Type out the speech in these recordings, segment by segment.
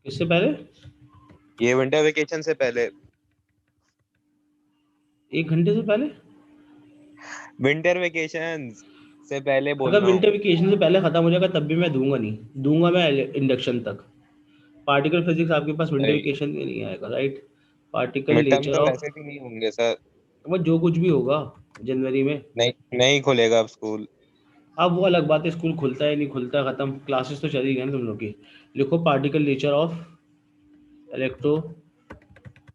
किससे पहले? ये विंटर वेकेशन से पहले। 1 घंटे से पहले? विंटर वेकेशन से पहले बोल अगर रहा हूँ। विंटर वेकेशन से पहले खत्म हो जाएगा तब भी मैं दूंगा नहीं, दूंगा मैं इंडक्शन तक। पार्टिकल फिजिक्स आपके पास विंटर नहीं, वेकेशन में नहीं आएगा, right? Particle mid term nature तो ऑफ, वैसे भी नहीं होंगे सर। वो जो कुछ भी होगा जनवरी में। नहीं, नहीं खुलेगा अब स्कूल। अब वो अलग बात है, स्कूल खुलता है नहीं खुलता है, खत्म, क्लासेस तो चली गई ना तुम लोग की। लिखो particle nature of electro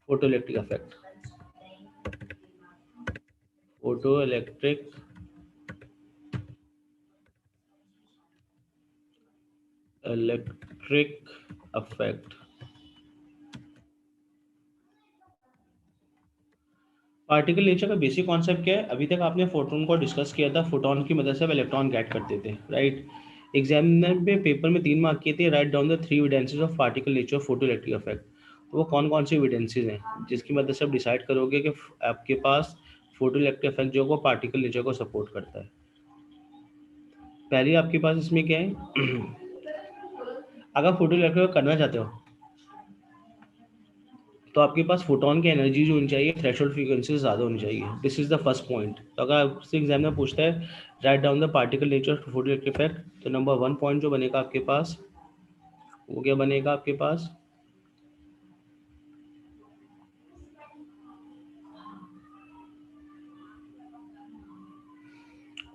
photo electric effect. Photo electric electric effect. Particle nature का बेसिक कॉन्सेप्ट क्या है? अभी तक आपने फोटोन को डिस्कस किया था, फोटोन की मदद से आप इलेक्ट्रॉन गेट करते थे, राइट? एग्जामिनर में पेपर में 3 मार्क किए थे, write down the 3 evidences of particle nature photo electric effect. तो वो कौन कौन से एविडेंसेस हैं जिसकी मदद से आप डिसाइड करोगे कि आपके पास फोटो इलेक्ट्रिक इफेक्ट जो है पार्टिकल नेचर को सपोर्ट करता है? पहले आपके पास इसमें क्या है? अगर फोटो इलेक्ट्रिक करना चाहते हो तो आपके पास फोटोन की एनर्जी जो होनी चाहिए थ्रेशोल्ड फ्रीक्वेंसी से ज़्यादा होनी चाहिए। This is the first point. तो अगर आपसे एग्जाम में पूछता है write down the particle nature of photo electric effect, तो नंबर 1 पॉइंट जो बनेगा आपके पास, वो क्या बनेगा आपके पास?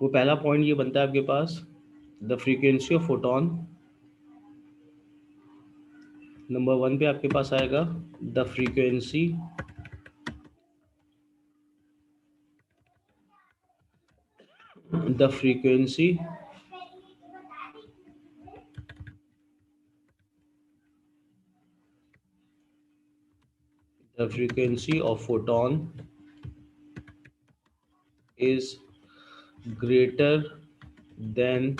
वो पहला पॉइंट ये बनता है आपके पास, the frequency of photon. Number 1 पे आपके पास आएगा the frequency, the frequency the frequency of photon is greater than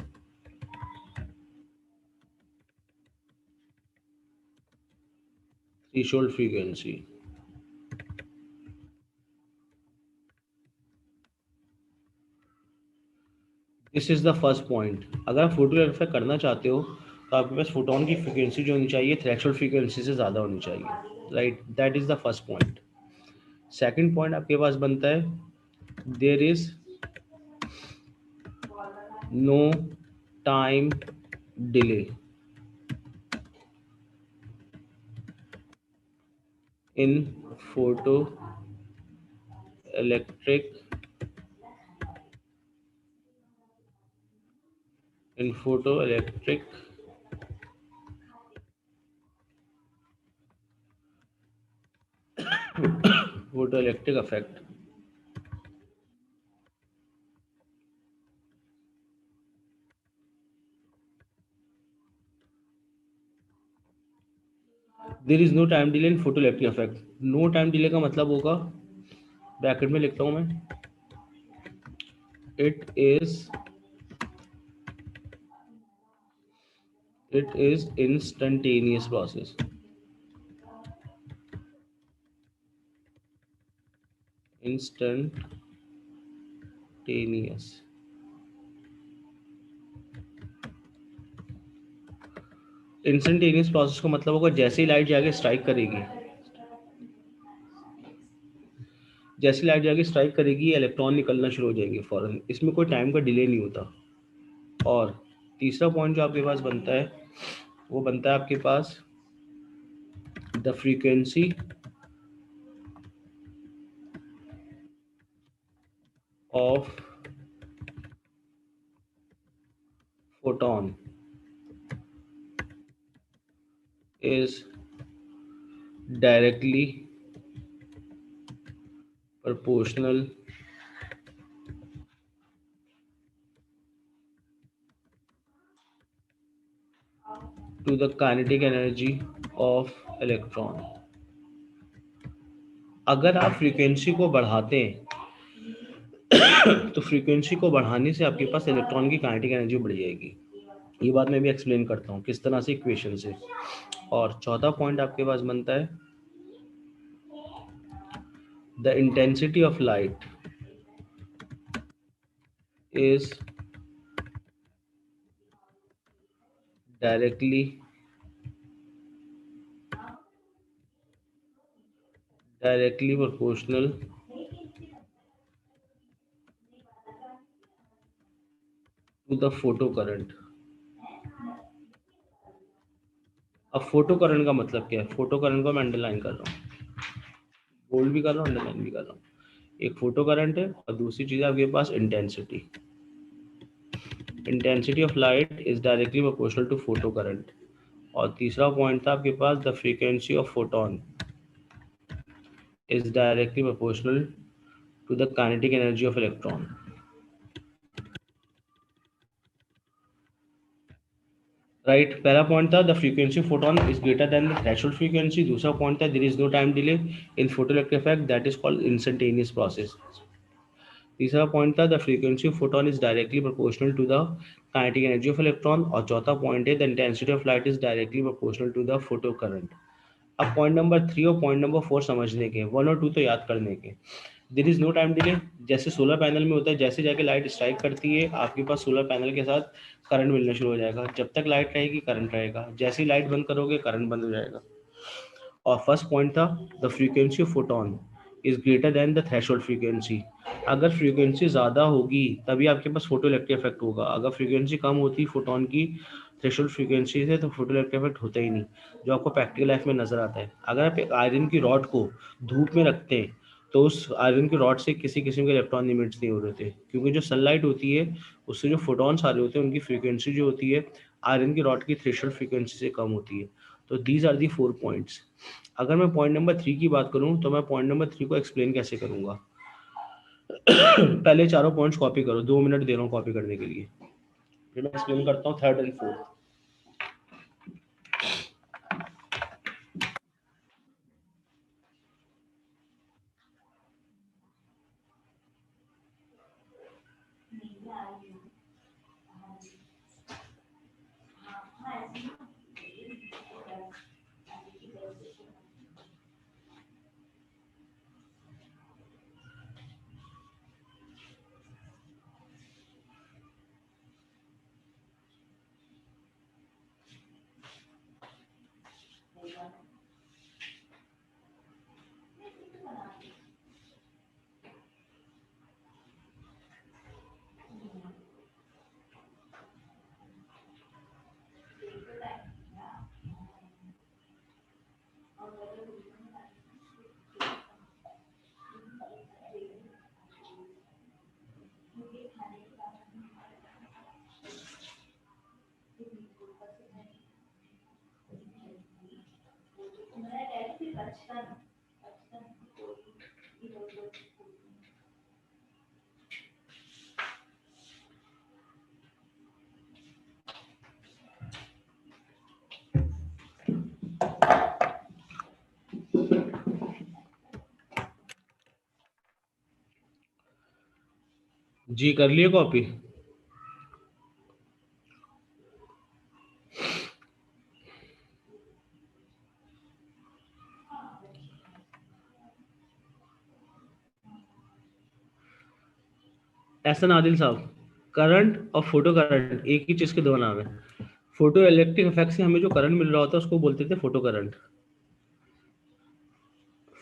threshold frequency. This is the first point. अगर आप फोटो इलेक्ट्रिफाई करना चाहते हो तो आपके पास फोटोन की फ्रीक्वेंसी जो होनी चाहिए थ्रेशोल्ड फ्रीक्वेंसी से ज़्यादा होनी चाहिए, right? That is the first point. Second point आपके पास बनता है there is no time delay in photoelectric in photoelectric photo electric effect. There is no time delay in photo electric effect. No time delay का मतलब होगा, bracket में लिखता हूं मैं, it is instantaneous process. Instantaneous. Instantaneous process का मतलब होगा जैसे ही लाइट जाके स्ट्राइक करेगी, जैसे लाइट जाके स्ट्राइक करेगी इलेक्ट्रॉन निकलना शुरू हो जाएंगे फौरन, इसमें कोई टाइम का डिले नहीं होता। और तीसरा पॉइंट जो आपके पास बनता है वो बनता है आपके पास the frequency of photon is directly proportional to the kinetic energy of electron। अगर आप फ्रीक्वेंसी को बढ़ाते हैं तो फ्रीक्वेंसी को बढ़ाने से आपके पास इलेक्ट्रॉन की काइनेटिक एनर्जी बढ़ जाएगी। ये बात मैं भी एक्सप्लेन करता हूँ किस तरह से इक्वेशन से। और चौथा पॉइंट आपके पास बनता है the intensity of light is directly directly proportional to the photo current. अब फोटो करंट का मतलब क्या है? फोटो करंट को मैं अंडरलाइन कर रहा हूँ, बोल्ड भी कर रहा हूँ, अंडरलाइन भी कर रहा हूँ। एक फोटो करंट है और दूसरी चीज है आपके पास intensity. Intensity of light is directly proportional to photo current. और तीसरा पॉइंट था आपके पास the frequency of photon is directly proportional to the kinetic energy of electron. Right, पहला पॉइंट था the frequency of photon is greater than the threshold frequency. दूसरा point था there is no time delay in photoelectric effect, that is called instantaneous process. तीसरा point था the frequency of photon is directly proportional to the kinetic energy of electron. और चौथा point है the intensity of light is directly proportional to the photo current. अब point number 3 और point number 4 समझने के, 1 और 2 तो याद करने के। There is no time delay, जैसे सोलर पैनल में होता है, जैसे जाके लाइट स्ट्राइक करती है आपके पास सोलर पैनल के साथ करंट मिलना शुरू हो जाएगा। जब तक लाइट रहेगी करंट रहेगा, जैसे ही लाइट बंद करोगे करंट बंद हो जाएगा। और फर्स्ट पॉइंट था the frequency of photon is greater than the threshold frequency. अगर फ्रीक्वेंसी ज़्यादा होगी तभी आपके पास फोटो इलेक्ट्रिक इफेक्ट होगा। अगर फ्रीक्वेंसी कम होती फोटोन की थ्रेशोल्ड फ्रीक्वेंसी से तो फोटो इलेक्ट्रिक इफेक्ट होता ही नहीं, जो आपको प्रैक्टिकल लाइफ में नजर आता है। अगर आप एक आयरन की रॉड को धूप में रखते हैं तो उस आयरन की रॉड से किसी किस्म के इलेक्ट्रॉन इमिट्स नहीं हो रहे थे, क्योंकि जो सनलाइट होती है उससे जो फोटॉन्स आ रहे होते हैं उनकी फ्रीक्वेंसी जो होती है आयरन की रॉड की थ्रेशोल्ड फ्रीक्वेंसी से कम होती है। तो दीज आर दी 4 पॉइंट्स। अगर मैं पॉइंट नंबर 3 की बात करूं तो मैं पॉइंट नंबर 3 को एक्सप्लेन कैसे करूंगा। पहले चारों पॉइंट्स कॉपी करो, 2 मिनट दे रहा हूँ कॉपी करने के लिए, फिर मैं एक्सप्लेन करता हूँ थर्ड एंड फोर्थ। जी कर लिए कॉपी? एहसन आदिल साहब, करंट और फोटो करंट एक ही चीज के दो नाम है। फोटो इलेक्ट्रिक इफेक्ट से हमें जो करंट मिल रहा होता है उसको बोलते थे photo current.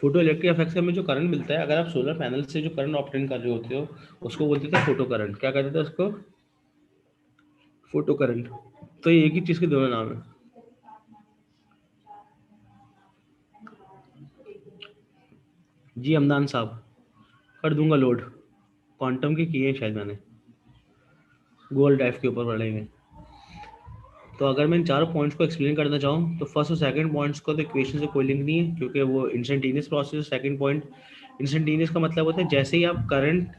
Photo electric effect से हमें जो करंट मिलता है, अगर आप सोलर पैनल से जो करंट ऑब्टेन कर रहे होते हो उसको बोलते थे फोटो करंट। क्या कहते थे उसको? Photo current. तो ये एक ही चीज के दोनों नाम है। जी हमदान साहब, कर दूंगा लोड। क्वांटम के किए हैं शायद मैंने, गूगल ड्राइव के ऊपर पड़े हुए। तो अगर मैं इन चारों पॉइंट्स को एक्सप्लेन करना चाहूँ तो फर्स्ट और सेकंड पॉइंट्स को तो इक्वेशन से कोई लिंक नहीं है, क्योंकि वो इंस्टेंटेनियस प्रोसेस है। सेकंड पॉइंट इंस्टेंटेनियस का मतलब होता है जैसे ही आप करंट,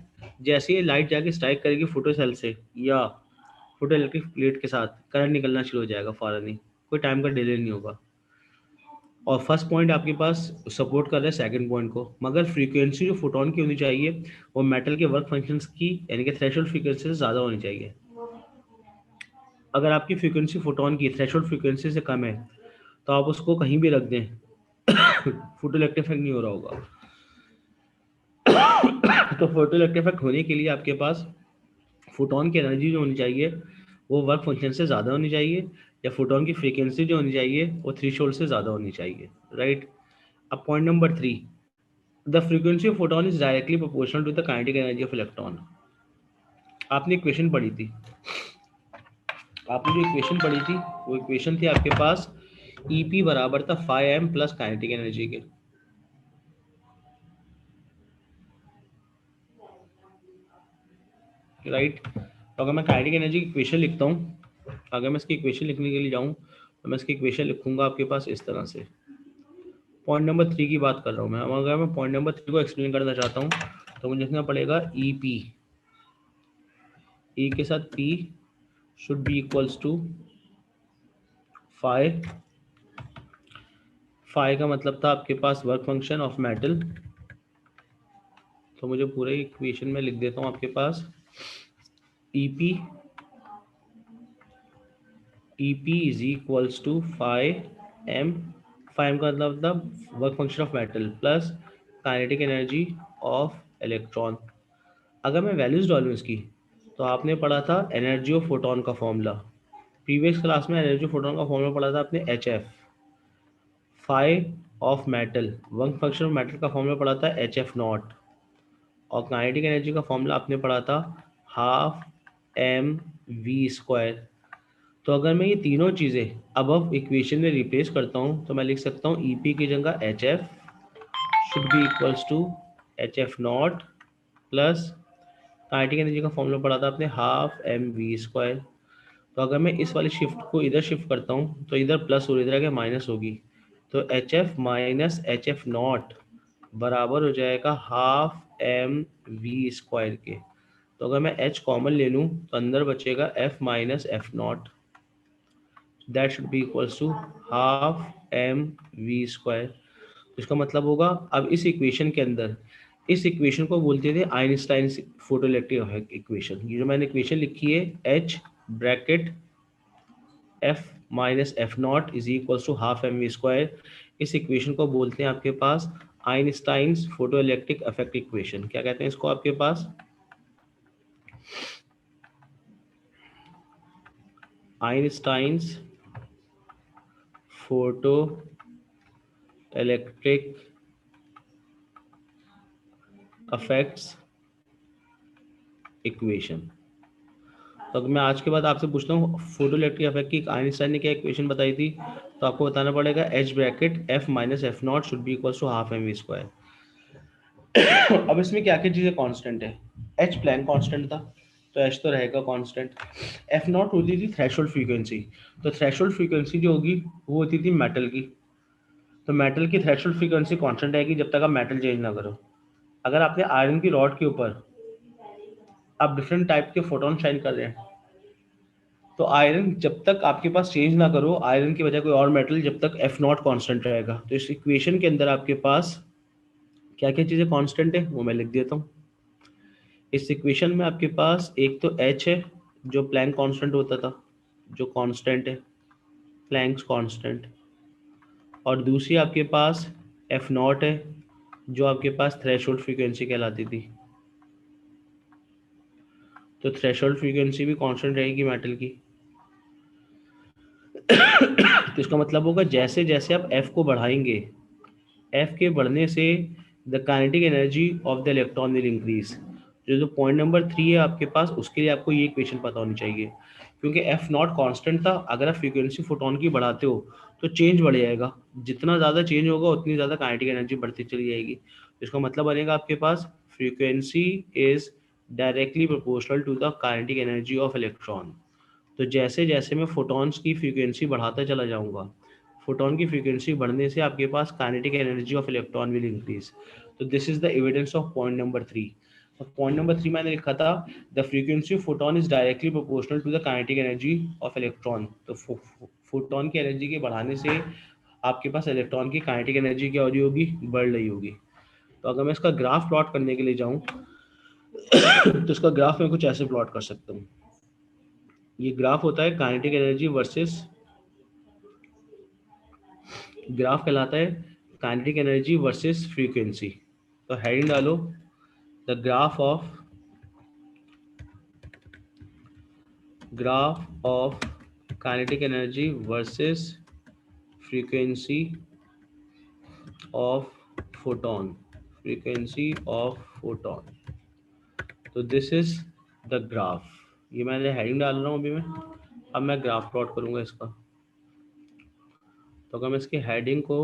जैसे ही लाइट जाके स्ट्राइक करेगी फोटो सेल से या फोटो इलेक्ट्रिक प्लेट के साथ, करंट निकलना शुरू हो जाएगा फौरन ही, कोई टाइम का डिले नहीं होगा। और फर्स्ट पॉइंट आपके पास सपोर्ट कर रहा है सेकंड पॉइंट को, मगर फ्रीक्वेंसी जो फोटोन की होनी चाहिए वो मेटल के वर्क फंक्शंस की यानी कि थ्रेशोल्ड फ्रीक्वेंसी से ज़्यादा होनी चाहिए। अगर आपकी फ्रीक्वेंसी फोटोन की थ्रेशोल्ड फ्रीक्वेंसी से कम है तो आप उसको कहीं भी रख दें फोटो इलेक्ट्रिक इफेक्ट नहीं हो रहा होगा। तो फोटो इलेक्ट्रिक इफेक्ट होने के लिए आपके पास फोटोन की एनर्जी जो होनी चाहिए वो वर्क फंक्शन से ज़्यादा होनी चाहिए, या फोटोन की फ्रीक्वेंसी जो होनी चाहिए वो थ्रेशोल्ड से ज़्यादा होनी चाहिए। राइट। अब point number 3, the frequency of photon is directly proportional to the kinetic energy of electron. आपने इक्वेशन पढ़ी थी, आपने जो इक्वेशन पढ़ी थी वो इक्वेशन थी आपके पास EP बराबर था 5m प्लस काइनेटिक एनर्जी के, राइट। तो अगर मैं काइनेटिक एनर्जी की इक्वेशन लिखता हूँ, अगर मैं इसकी इक्वेशन लिखने के लिए जाऊँ तो मैं इसकी इक्वेशन लिखूंगा आपके पास इस तरह से। पॉइंट नंबर 3 की बात कर रहा हूँ मैं। अगर मैं पॉइंट नंबर 3 को एक्सप्लेन करना चाहता हूँ तो मुझे लिखना पड़ेगा EP, E के साथ P should be equals to phi. Phi का मतलब था आपके पास वर्क फंक्शन ऑफ मेटल। तो मुझे पूरे इक्वेशन में लिख देता हूँ आपके पास EP is equals to phi M. Phi का मतलब work function of metal plus kinetic energy of electron. अगर मैं वैल्यूज डालूँ इसकी तो आपने पढ़ा था एनर्जी ऑफ फोटोन का फॉर्मूला, प्रीवियस क्लास में एनर्जी ऑफ फोटोन का फॉर्मूला पढ़ा था आपने HF। Phi of metal work function of metal का फॉर्मूला पढ़ा था HF नॉट, और काइनेटिक एनर्जी का फॉर्मूला आपने पढ़ा था ½ mv²। तो अगर मैं ये तीनों चीज़ें अब इक्वेशन में रिप्लेस करता हूँ तो मैं लिख सकता हूँ EP की जगह HF should be equals to HF not plus kinetic energy का फॉर्मूला पढ़ा था आपने ½ mv²। तो अगर मैं इस वाली शिफ्ट को इधर शिफ्ट करता हूँ तो इधर प्लस और इधर आगे माइनस होगी, तो HF माइनस HF नॉट बराबर हो जाएगा ½ mv² के। तो अगर मैं H कॉमन ले लूँ तो अंदर बचेगा F minus F not, that should be equals to ½ mv²। इसका मतलब होगा अब इस इक्वेशन के अंदर, इस इक्वेशन को बोलते थे आइंस्टाइन फोटोइलेक्ट्रिक इक्वेशन। ये जो मैंने इक्वेशन लिखी है H bracket F minus F not is equals to ½ mv², इस इक्वेशन को बोलते हैं आपके पास आइंस्टाइन्स फोटोइलेक्ट्रिक इफेक्ट इक्वेशन। क्या कहते हैं इसको आपके पास? Einstein's photo electric effects equation. तो अगर मैं आज के बाद आपसे पूछता हूँ फोटो इलेक्ट्रिक इफेक्ट की आइंस्टाइन ने क्या इक्वेशन बताई थी, तो आपको बताना पड़ेगा H bracket F minus F not should be equals to ½ mv²। अब इसमें क्या क्या चीज़ें कांस्टेंट है? H प्लैंक कांस्टेंट था तो H तो रहेगा कांस्टेंट। F नॉट होती थी थ्रेशोल्ड फ्रीक्वेंसी, तो थ्रेशोल्ड फ्रीक्वेंसी जो होगी वो होती थी मेटल की, तो मेटल की थ्रेशोल्ड फ्रीक्वेंसी कांस्टेंट रहेगी जब तक आप मेटल चेंज ना करो। अगर आपने आयरन की रॉड के ऊपर आप डिफरेंट टाइप के फोटोन शाइन कर रहे हैं तो आयरन जब तक आपके पास चेंज ना करो, आयरन की बजाय कोई और मेटल, जब तक F नॉट कांस्टेंट रहेगा। तो इस इक्वेशन के अंदर आपके पास क्या क्या चीज़ें कांस्टेंट है वो मैं लिख देता हूँ। इस इक्वेशन में आपके पास एक तो H है जो प्लैंक कांस्टेंट होता था, जो कांस्टेंट है प्लैंक्स कांस्टेंट, और दूसरी आपके पास F नॉट है जो आपके पास थ्रेशोल्ड फ्रीक्वेंसी कहलाती थी। तो थ्रेशोल्ड फ्रीक्वेंसी भी कांस्टेंट रहेगी मेटल की। तो इसका मतलब होगा जैसे जैसे आप F को बढ़ाएंगे, F के बढ़ने से the kinetic energy of the electron will increase. जो पॉइंट नंबर 3 है आपके पास, उसके लिए आपको ये इक्वेशन पता होनी चाहिए, क्योंकि F नॉट कांस्टेंट था। अगर आप फ्रीक्वेंसी फोटोन की बढ़ाते हो तो चेंज बढ़ जाएगा, जितना ज़्यादा चेंज होगा उतनी ज़्यादा काइनेटिक एनर्जी बढ़ती चली जाएगी। इसका मतलब बनेगा आपके पास frequency is directly proportional to the kinetic energy of electron. तो जैसे जैसे मैं फोटॉन्स की फ्रीक्वेंसी बढ़ाता चला जाऊंगा, फोटोन की फ्रीक्वेंसी बढ़ने से आपके पास kinetic energy of electron will increase. तो this is the evidence of point number 3। Point number 3 मैंने लिखा था the frequency of photon is directly proportional to the kinetic energy of electron. तो फोटोन की एनर्जी के बढ़ाने से आपके पास इलेक्ट्रॉन की काइनेटिक एनर्जी क्या हो रही होगी? बढ़ रही होगी। तो अगर मैं इसका ग्राफ प्लॉट करने के लिए जाऊं तो इसका ग्राफ मैं कुछ ऐसे प्लॉट कर सकता हूँ। ये ग्राफ होता है काइनेटिक एनर्जी वर्सेस, ग्राफ कहलाता है काइनेटिक एनर्जी वर्सेस फ्रीक्वेंसी। तो हेडिंग डालो the graph of kinetic energy versus frequency of photon. Frequency of photon. तो दिस इज द ग्राफ। ये मैंने हेडिंग डाल रहा हूँ अभी मैं। अब मैं ग्राफ प्लॉट करूंगा इसका। तो अगर मैं इसके हेडिंग को,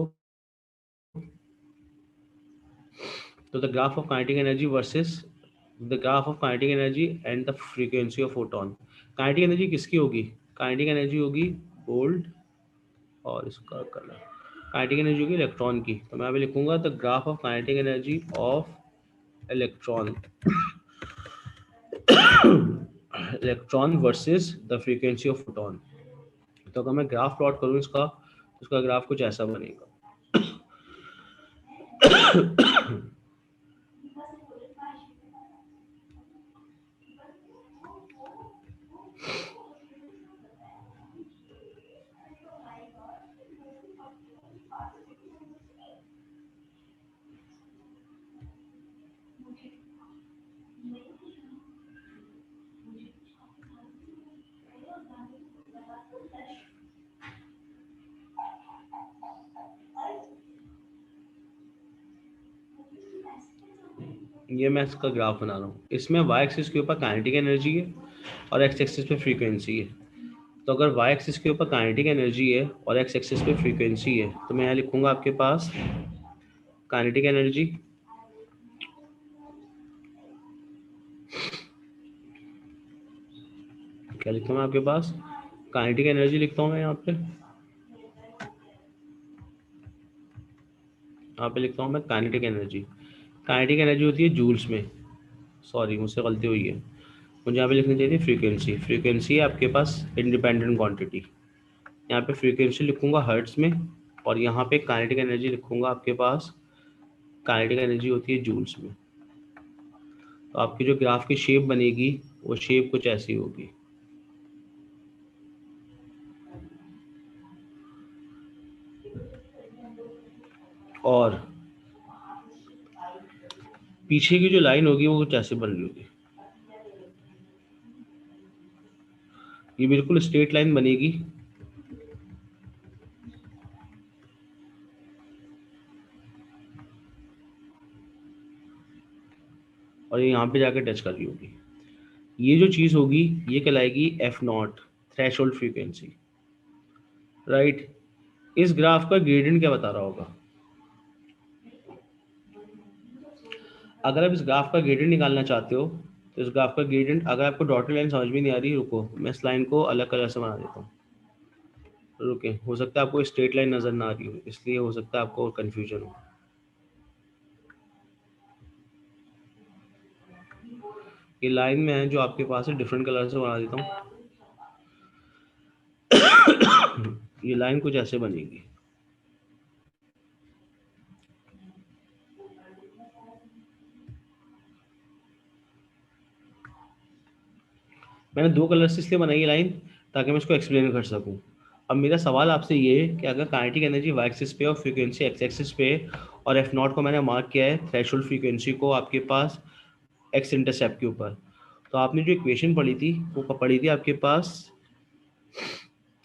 तो the graph of kinetic energy versus the graph of kinetic energy and the frequency of photon. Kinetic energy किसकी होगी? काइनेटिक एनर्जी होगी गोल्ड, और इसका कलर काइनेटिक एनर्जी होगी इलेक्ट्रॉन की। तो मैं अभी लिखूंगा the graph of kinetic energy of electron electron versus the frequency of photon. तो अगर मैं ग्राफ प्लॉट करूँ इसका, तो उसका ग्राफ कुछ ऐसा बनेगा। ये मैं इसका ग्राफ बना रहा हूँ। इसमें वाई एक्सिस के ऊपर काइनेटिक एनर्जी है और एक्स एक्सिस पे फ्रीक्वेंसी है। तो अगर वाई एक्सिस के ऊपर काइनेटिक एनर्जी है और एक्स एक्सिस पे फ्रीक्वेंसी है, तो मैं यहाँ लिखूंगा आपके पास काइनेटिक एनर्जी क्या लिखता हूँ मैं आपके पास? काइनेटिक एनर्जी लिखता हूँ मैं यहाँ पे लिखता हूँ मैं काइनेटिक एनर्जी। काइनेटिक एनर्जी होती है जूल्स में। सॉरी, मुझसे गलती हुई है, मुझे यहाँ पे लिखनी चाहिए थी फ्रीक्वेंसी। फ्रीक्वेंसी है आपके पास इंडिपेंडेंट क्वांटिटी। यहाँ पे फ्रीक्वेंसी लिखूंगा हर्ट्स में, और यहाँ पे काइनेटिक एनर्जी लिखूंगा आपके पास। काइनेटिक एनर्जी होती है जूल्स में। तो आपकी जो ग्राफ की शेप बनेगी वो शेप कुछ ऐसी होगी। और पीछे की जो लाइन होगी वो कुछ ऐसे बन रही होगी। ये बिल्कुल स्ट्रेट लाइन बनेगी। और ये यहाँ पे जाकर टच कर रही होगी। ये जो चीज़ होगी ये कहलाएगी F not, threshold frequency, right. इस ग्राफ का ग्रेडियंट क्या बता रहा होगा? अगर आप इस ग्राफ का ग्रेडियंट निकालना चाहते हो, तो इस ग्राफ का ग्रेडियंट, अगर आपको डॉटेड लाइन समझ में नहीं आ रही, रुको मैं इस लाइन को अलग कलर से बना देता हूँ। रुके, हो सकता है आपको स्ट्रेट लाइन नजर ना आ रही हो, इसलिए हो सकता है आपको कंफ्यूजन हो। ये लाइन में है जो आपके पास है, डिफरेंट कलर से बना देता हूँ। ये लाइन कुछ ऐसे बनेगी। मैंने दो कलर से इसलिए बनाई ये लाइन ताकि मैं इसको एक्सप्लेन कर सकूं। अब मेरा सवाल आपसे ये है कि अगर काइनेटिक एनर्जी वाई एक्सिस पे और फ्रीक्वेंसी एक्स एक्सिस पे, और एफ नॉट को मैंने मार्क किया है थ्रेशोल्ड फ्रीक्वेंसी को आपके पास एक्स इंटरसेप्ट के ऊपर, तो आपने जो इक्वेशन पढ़ी थी वो पढ़ी थी आपके पास।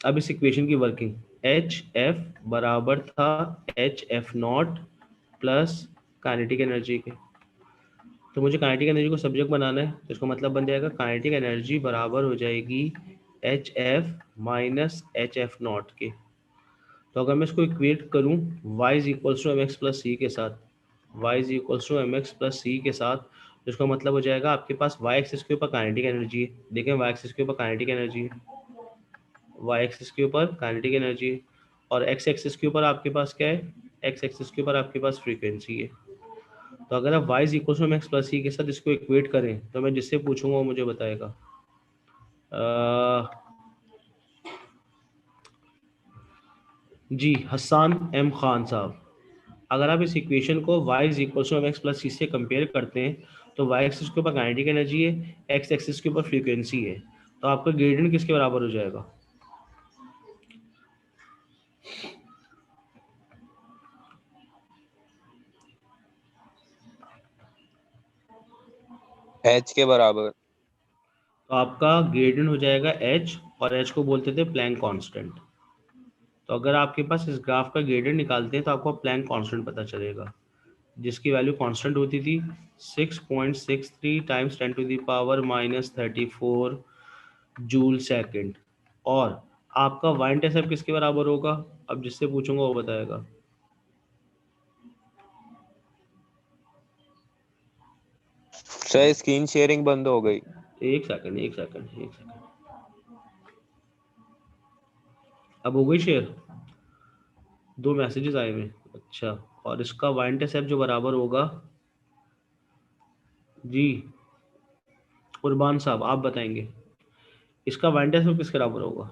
अब इस इक्वेशन की वर्किंग, एच एफ बराबर था H F not plus kinetic energy के। तो मुझे काइनेटिक एनर्जी को सब्जेक्ट बनाना है, तो इसका मतलब बन जाएगा काइनेटिक एनर्जी बराबर हो जाएगी H F minus H F not के। तो अगर मैं इसको इक्वेट करूं y is equals to M X plus C के साथ, y is equals to M X plus C के साथ, तो इसका मतलब हो जाएगा आपके पास y एक्सिस के ऊपर काइनेटिक एनर्जी है। देखें y एक्सिस के ऊपर काइनेटिक एनर्जी है, y एक्सिस के ऊपर काइनेटिक एनर्जी है, और x एक्सिस के ऊपर आपके पास क्या है? x एक्सिस के ऊपर आपके पास फ्रीक्वेंसी है। तो अगर आप y is equal to X plus C के साथ इसको इक्वेट करें, तो मैं जिससे पूछूंगा वो मुझे बताएगा। जी हसन एम खान साहब, अगर आप इस इक्वेशन को y is equal to X plus C से कंपेयर करते हैं, तो y एक्सिस के ऊपर काइनेटिक एनर्जी है, x एक्सिस के ऊपर फ्रीक्वेंसी है, तो आपका ग्रेडियंट किसके बराबर हो जाएगा? एच के बराबर। तो आपका ग्रेडियंट हो जाएगा h, और h को बोलते थे प्लैंक कांस्टेंट। तो अगर आपके पास इस ग्राफ का ग्रेडियंट निकालते हैं तो आपको प्लैंक कांस्टेंट पता चलेगा। जिसकी वैल्यू कांस्टेंट होती थी 6.63 टाइम्स 10⁻34 जूल सेकंड। और आपका y इंटरसेप्ट किसके बराबर होगा? अब जिससे पूछूंगा वो बताएगा। सर स्क्रीन शेयरिंग बंद हो गई। एक सेकंड, अब हो गई शेयर। 2 मैसेजेस आए हुए। अच्छा, और इसका y इंटरसेप्ट जो बराबर होगा जी, कुर्बान साहब आप बताएंगे इसका y इंटरसेप्ट किसके बराबर होगा?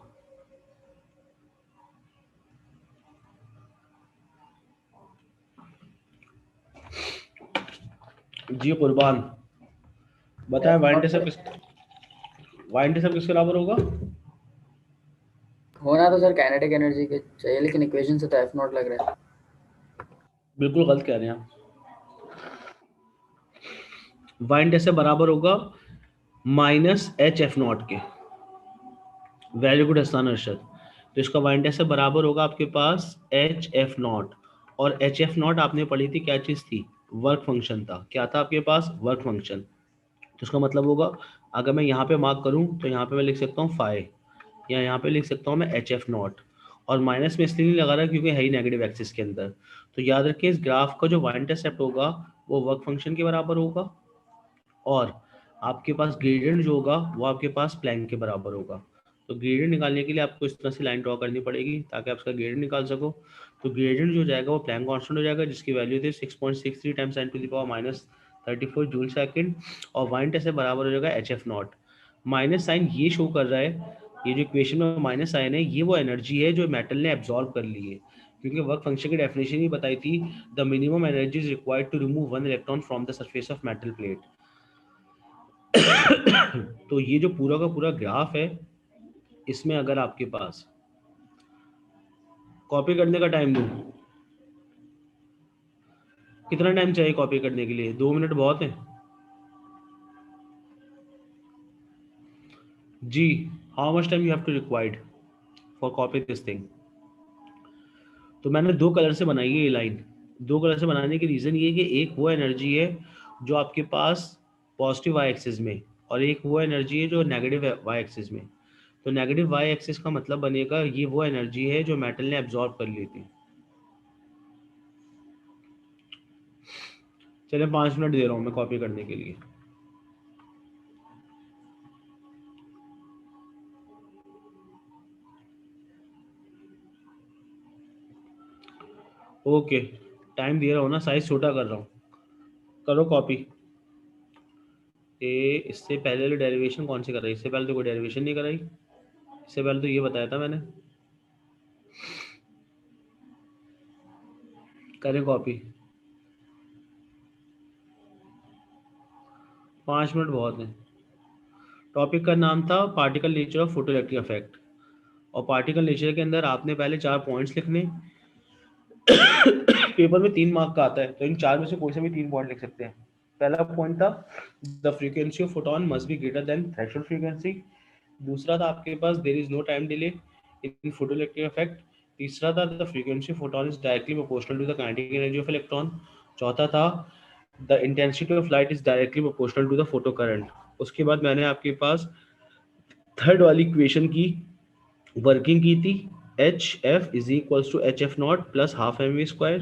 जी कुर्बान, बताएं y इंटरसेप्ट किसके बराबर होगा? होना तो सर काइनेटिक एनर्जी के चाहिए, लेकिन इक्वेशन से तो एफ नॉट लग रहा है। बिल्कुल गलत कह रहे हैं आप। y इंटरसेप्ट बराबर होगा -HF0 के। Very good Hasan Arshad. तो इसका y इंटरसेप्ट बराबर होगा आपके पास HF0। और HF0 आपने पढ़ी थी, क्या चीज़ थी? वर्क फंक्शन था। क्या था आपके पास? Work function. तो इसका मतलब होगा, अगर मैं यहाँ पे मार्क करूँ तो यहाँ पे मैं लिख सकता हूँ फाई, या यहाँ पे लिख सकता हूँ मैं HF0। और माइनस में इसलिए नहीं लगा रहा क्योंकि है ही नेगेटिव एक्सिस के अंदर। तो याद रखिए इस ग्राफ का जो y इंटरसेप्ट होगा वो वर्क फंक्शन के बराबर होगा, और आपके पास ग्रेडियंट जो होगा वो आपके पास प्लैंक के बराबर होगा। तो ग्रेडियंट निकालने के लिए आपको इस तरह से लाइन ड्रॉ करनी पड़ेगी ताकि आप इसका ग्रेडियंट निकाल सको। तो ग्रेडियंट जो जाएगा वो प्लैंक कांस्टेंट हो जाएगा, जिसकी वैल्यू थी 6.63 टाइम्स 10⁻34 जूल सेकंड। और y इंटरसेप्ट बराबर हो जाएगा HF0। माइनस साइन ये शो कर रहा है, ये जो इक्वेशन में माइनस साइन है ये वो एनर्जी है जो मेटल ने एब्जॉर्ब कर ली है, क्योंकि वर्क फंक्शन की डेफिनेशन ही बताई थी, the minimum energy is required to remove 1 electron from the surface of metal plate. तो ये जो पूरा का पूरा ग्राफ है, इसमें अगर आपके पास कॉपी करने का टाइम दूं, कितना टाइम चाहिए कॉपी करने के लिए? 2 मिनट बहुत है जी। How much time you have to required for copy this thing? तो मैंने 2 कलर से बनाई है ये लाइन। 2 कलर से बनाने की रीज़न ये है कि एक वो एनर्जी है जो आपके पास पॉजिटिव वाई एक्सिस में, और एक वो एनर्जी है जो नेगेटिव वाई एक्सिस में। तो नेगेटिव वाई एक्सिस का मतलब बनेगा ये वो एनर्जी है जो मेटल ने एब्जॉर्ब कर ली थी। चलिए 5 मिनट दे रहा हूँ मैं कॉपी करने के लिए। ओके, टाइम दे रहा हूँ ना, साइज छोटा कर रहा हूँ, करो कॉपी। इससे पहले वाली डेरिवेशन कौन सी कर रही? इससे पहले तो कोई डेरिवेशन नहीं कराई, इससे पहले तो ये बताया था मैंने। करें कॉपी, 5 मिनट बहुत है। टॉपिक का नाम था particle nature of photoelectric effect, और पार्टिकल नेचर के अंदर आपने पहले 4 पॉइंट्स लिखने। पेपर में 3 मार्क का आता है, तो इन 4 में से कोई से भी 3 पॉइंट लिख सकते हैं। पहला पॉइंट था the frequency of photon must be greater than threshold frequency. दूसरा था आपके पास there is no time delay in photoelectric effect. तीसरा था the frequency of photon is directly proportional to the kinetic energy of electron. चौथा था the intensity of light is directly proportional to the photo current. उसके बाद मैंने आपके पास third वाली इक्वेशन की वर्किंग की थी, H F is equals to H F not plus half M V square.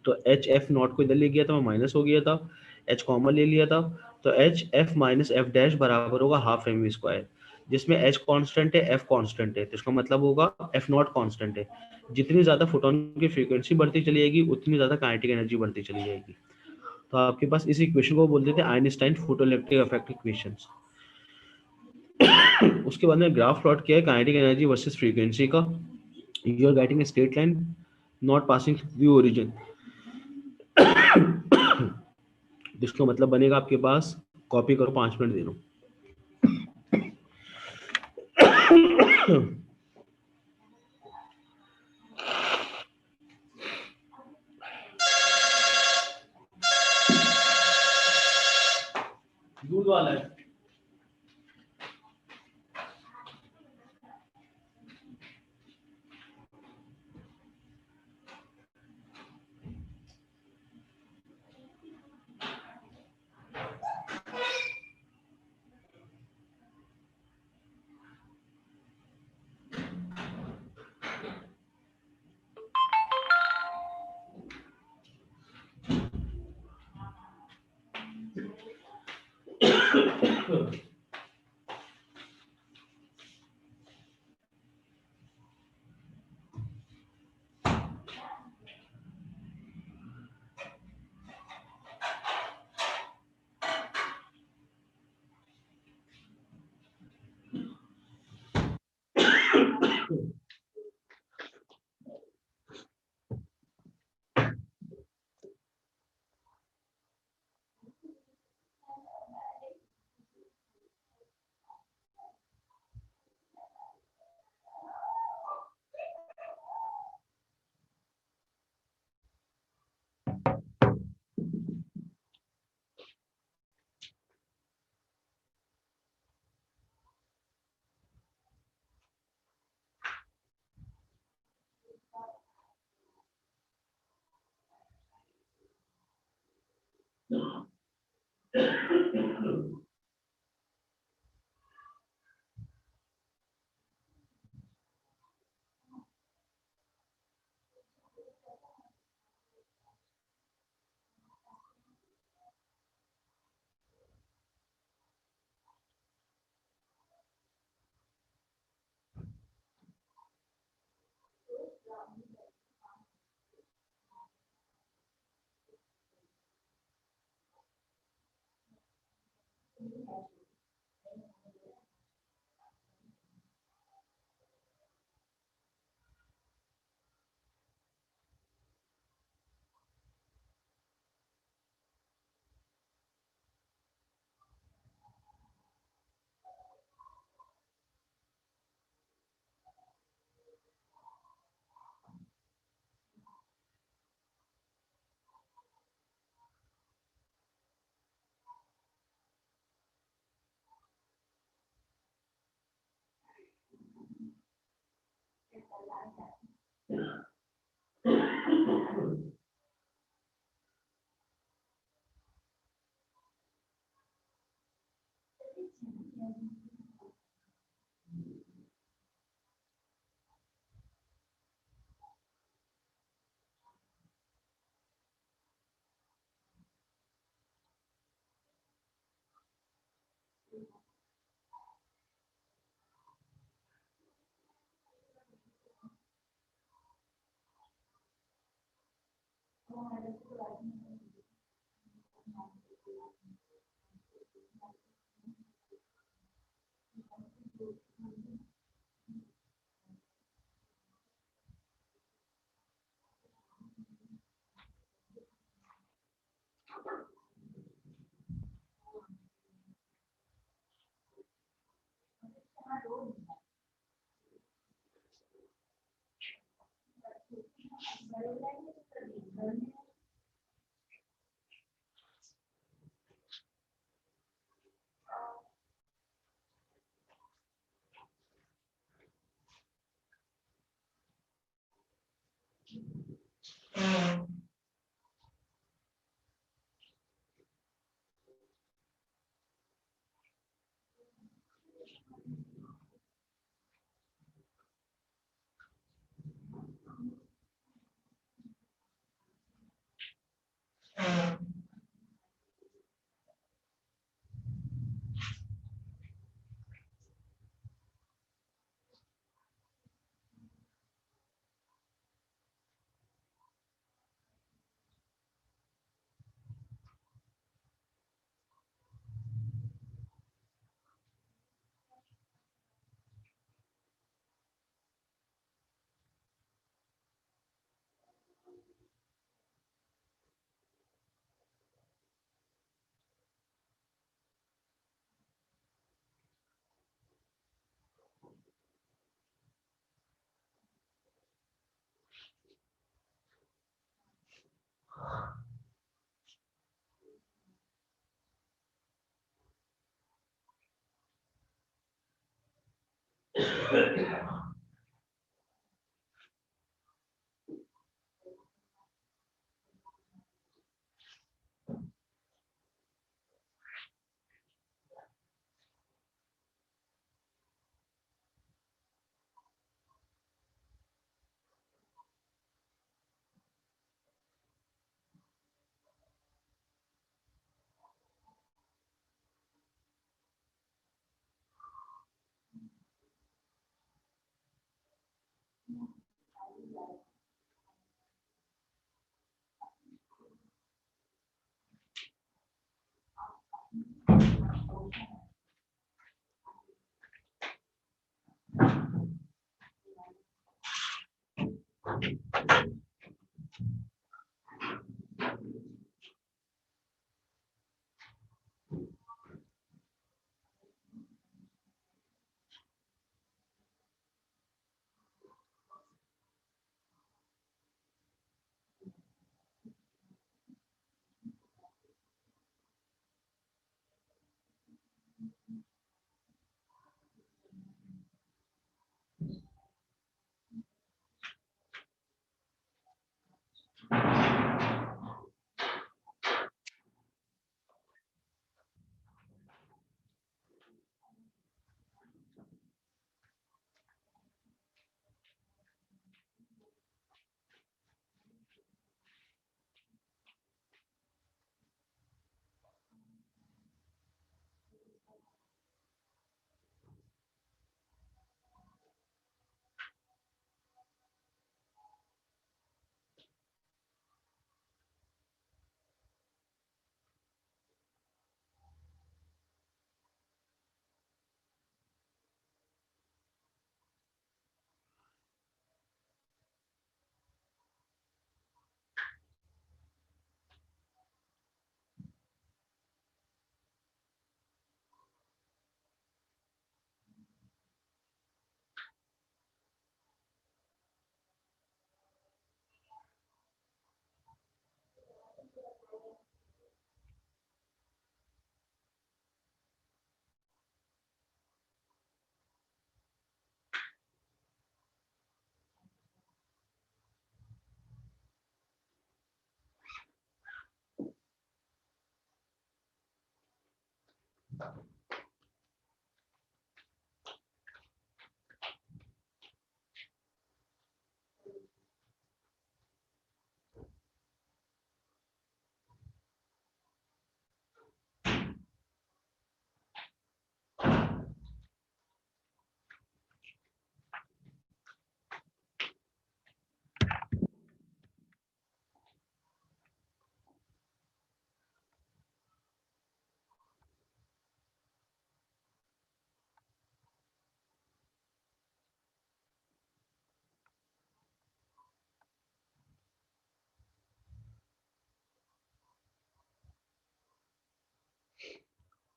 तो एच एफ नॉट को इधर ले गया था, मैं माइनस हो गया था, एच कॉमन ले लिया था, तो H F minus F dash बराबर होगा हाफ एम वी स्क्वायर, जिसमें एच कांस्टेंट है, एफ कांस्टेंट है, तो इसका मतलब होगा एफ नॉट कांस्टेंट है। जितनी ज़्यादा फोटोन की फ्रीक्वेंसी बढ़ती चली जाएगी उतनी ज़्यादा काइनेटिक एनर्जी बढ़ती चली जाएगी। तो आपके पास इस इक्वेशन को बोलते थे आइंस्टाइन फोटोइलेक्ट्रिक इफेक्ट इक्वेशंस। उसके बाद में ग्राफ प्लॉट किया है काइनेटिक एनर्जी वर्सेस फ्रीक्वेंसी का। You are getting a straight line not passing through origin. जिसका मतलब बनेगा आपके पास, कॉपी करो, 5 मिनट दे रहा हूँ। दूध वाला है।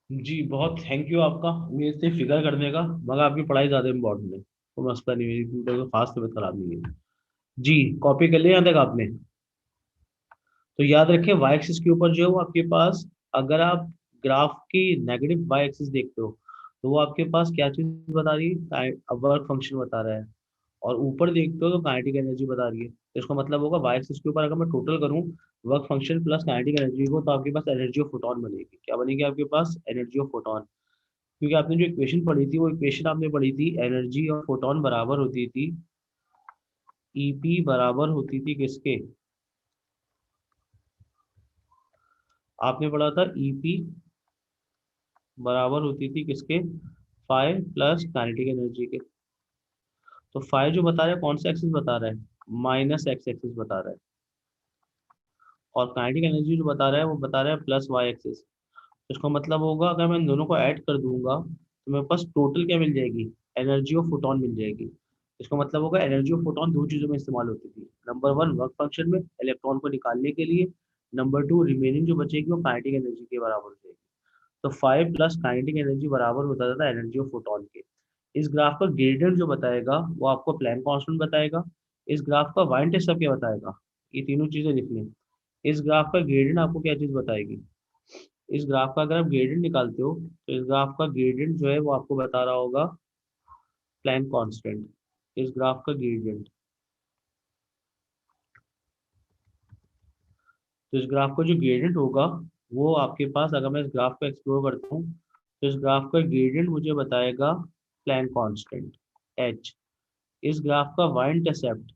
जी बहुत थैंक यू आपका मेरे से फिगर करने का, मगर आपकी पढ़ाई ज़्यादा इम्पोर्टेंट है, तो मसला नहीं है, क्योंकि कोई खास तबीयत खराब नहीं है। जी कॉपी कर लिया यहाँ तक आपने? तो याद रखें वाई एक्सिस के ऊपर जो है वो आपके पास, अगर आप ग्राफ की नेगेटिव वाई एक्सिस देखते हो तो वो आपके पास क्या चीज़ बता रही है, वर्क फंक्शन बता रहा है। और ऊपर देखते हो तो काइनेटिक एनर्जी बता रही है, तो इसका मतलब होगा वाई एक्सिस के ऊपर अगर मैं टोटल करूँ work function plus kinetic energy को, तो आपके पास एनर्जी ऑफ फोटोन बनेगी। क्या बनेगी आपके पास? Energy of photon. क्योंकि आपने जो इक्वेशन पढ़ी थी वो इक्वेशन आपने पढ़ी थी एनर्जी ऑफ फोटोन बराबर होती थी ईपी बराबर होती थी किसके? आपने पढ़ा था ईपी बराबर होती थी किसके? फाइव प्लस काइनेटिक एनर्जी के। तो फाइव जो बता रहा है कौन सा एक्सिस बता रहा है? माइनस एक्स एक्सिस बता रहा है। और काइनेटिक एनर्जी जो बता रहा है वो बता रहा है प्लस वाई एक्सिस। इसका मतलब होगा अगर मैं इन दोनों को ऐड कर दूंगा तो मेरे पास टोटल क्या मिल जाएगी? एनर्जी ऑफ फोटोन मिल जाएगी। इसका मतलब होगा एनर्जी ऑफ फोटोन दो चीजों में इस्तेमाल होती थी, नंबर वन वर्क फंक्शन में इलेक्ट्रॉन को निकालने के लिए, नंबर टू रिमेनिंग जो बचेगी वो काइनेटिक एनर्जी के बराबर हो जाएगी। तो फाइव प्लस काइनेटिक एनर्जी बराबर होता था एनर्जी ऑफ फोटोन के। इस ग्राफ का ग्रेडियंट जो बताएगा वो आपको प्लैंक कांस्टेंट बताएगा। इस ग्राफ का वाई इंटरसेप्ट क्या बताएगा? ये तीनों चीजें लिख लें। इस ग्राफ का ग्रेडियंट आपको क्या चीज बताएगी? इस ग्राफ का अगर आप ग्रेडियंट निकालते हो तो इस ग्राफ का ग्रेडियंट जो है वो आपको बता रहा होगा प्लैंक कांस्टेंट। इस ग्राफ का ग्रेडियंट, तो इस ग्राफ का जो ग्रेडियंट होगा वो आपके पास, अगर मैं इस ग्राफ को एक्सप्लोर करता हूँ तो इस ग्राफ का ग्रेडियंट मुझे बताएगा प्लैंक कांस्टेंट एच। इस ग्राफ का वाई इंटरसेप्ट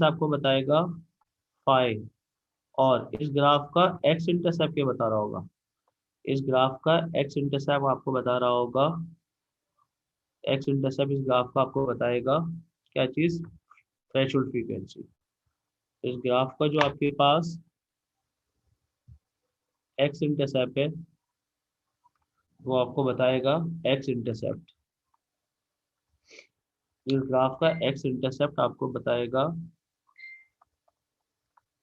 आपको बताएगा फाइव। और इस ग्राफ का एक्स इंटरसेप्ट क्या बता रहा होगा? इस ग्राफ का एक्स इंटरसेप्ट आपको बता रहा होगा एक्स इंटरसेप्ट इस ग्राफ का आपको बताएगा क्या चीज, थ्रेशोल्ड फ्रीक्वेंसी। इस ग्राफ का जो आपके पास एक्स इंटरसेप्ट है वो आपको बताएगा एक्स इंटरसेप्ट। इस ग्राफ का एक्स इंटरसेप्ट आपको बताएगा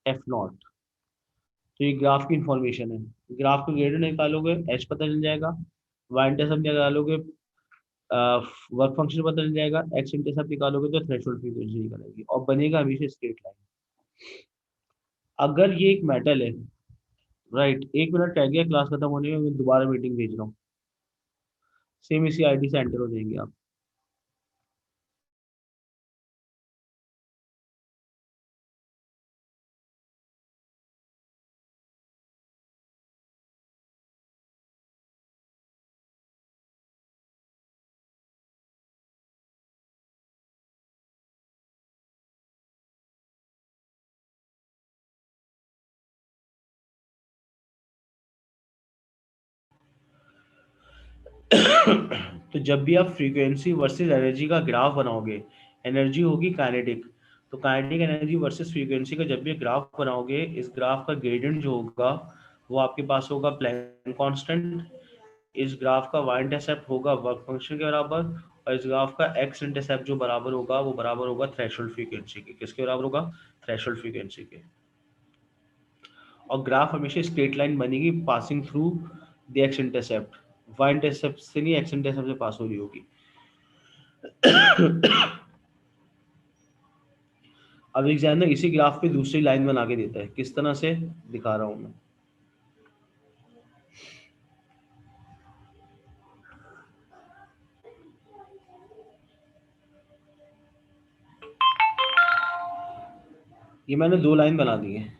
एफ नॉट। तो ये ग्राफ की इंफॉर्मेशन है। ग्राफ का ग्रेडियंट निकालोगे एच पता चल जाएगा, वाई इंटरसेप्ट निकालोगे वर्क फंक्शन पता चल जाएगा, एक्स इंटरसेप्ट निकालोगे तो थ्रेशोल्ड फ्रीक्वेंसी निकलेगी और बनेगा हमेशा स्ट्रेट लाइन। अगर ये एक मेटल है, राइट, 1 मिनट रह गया क्लास खत्म होने में, मैं दोबारा मीटिंग भेज रहा हूँ, सेम इसी आईडी से एंटर हो जाएंगे आप। तो जब भी आप फ्रीक्वेंसी वर्सेस एनर्जी का ग्राफ बनाओगे, एनर्जी होगी काइनेटिक, तो काइनेटिक एनर्जी वर्सेस फ्रीक्वेंसी का जब भी ग्राफ बनाओगे, इस ग्राफ का ग्रेडियंट जो होगा वो आपके पास होगा प्लैंक कांस्टेंट, इस ग्राफ का वाई इंटरसेप्ट होगा वर्क फंक्शन के बराबर, और इस ग्राफ का एक्स इंटरसेप्ट जो बराबर होगा वो बराबर होगा थ्रेशोल्ड फ्रीक्वेंसी के। किसके बराबर होगा? थ्रेशोल्ड फ्रीक्वेंसी के। और ग्राफ हमेशा स्ट्रेट लाइन बनेगी passing through the X intercept, Y intercept से नहीं, एक्स इंटरसेप्ट से पास हो रही होगी। अब एग्जामिनर इसी ग्राफ पे दूसरी लाइन बना के देता है, किस तरह से दिखा रहा हूं मैं। ये मैंने 2 लाइन बना दी है।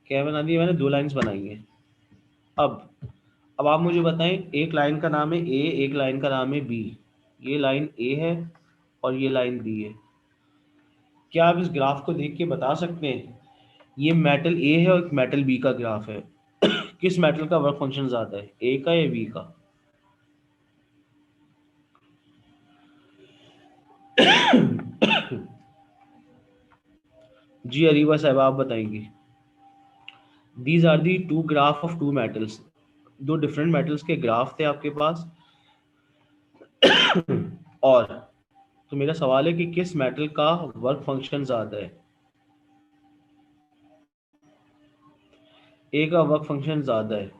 क्या बना दी है मैंने? 2 लाइंस बनाई है। अब आप मुझे बताएं, एक लाइन का नाम है ए, एक लाइन का नाम है बी। ये लाइन ए है और ये लाइन बी है। क्या आप इस ग्राफ को देख के बता सकते हैं ये मेटल ए है और मेटल बी का ग्राफ है, किस मेटल का वर्क फंक्शन ज्यादा है, ए का या बी का? जी अरीबा साहब आप बताएंगी। These are the two graph of two metals, दो डिफरेंट मेटल्स के ग्राफ थे आपके पास। और तो मेरा सवाल है कि किस मेटल का वर्क फंक्शन ज्यादा है? ए का वर्क फंक्शन ज्यादा है।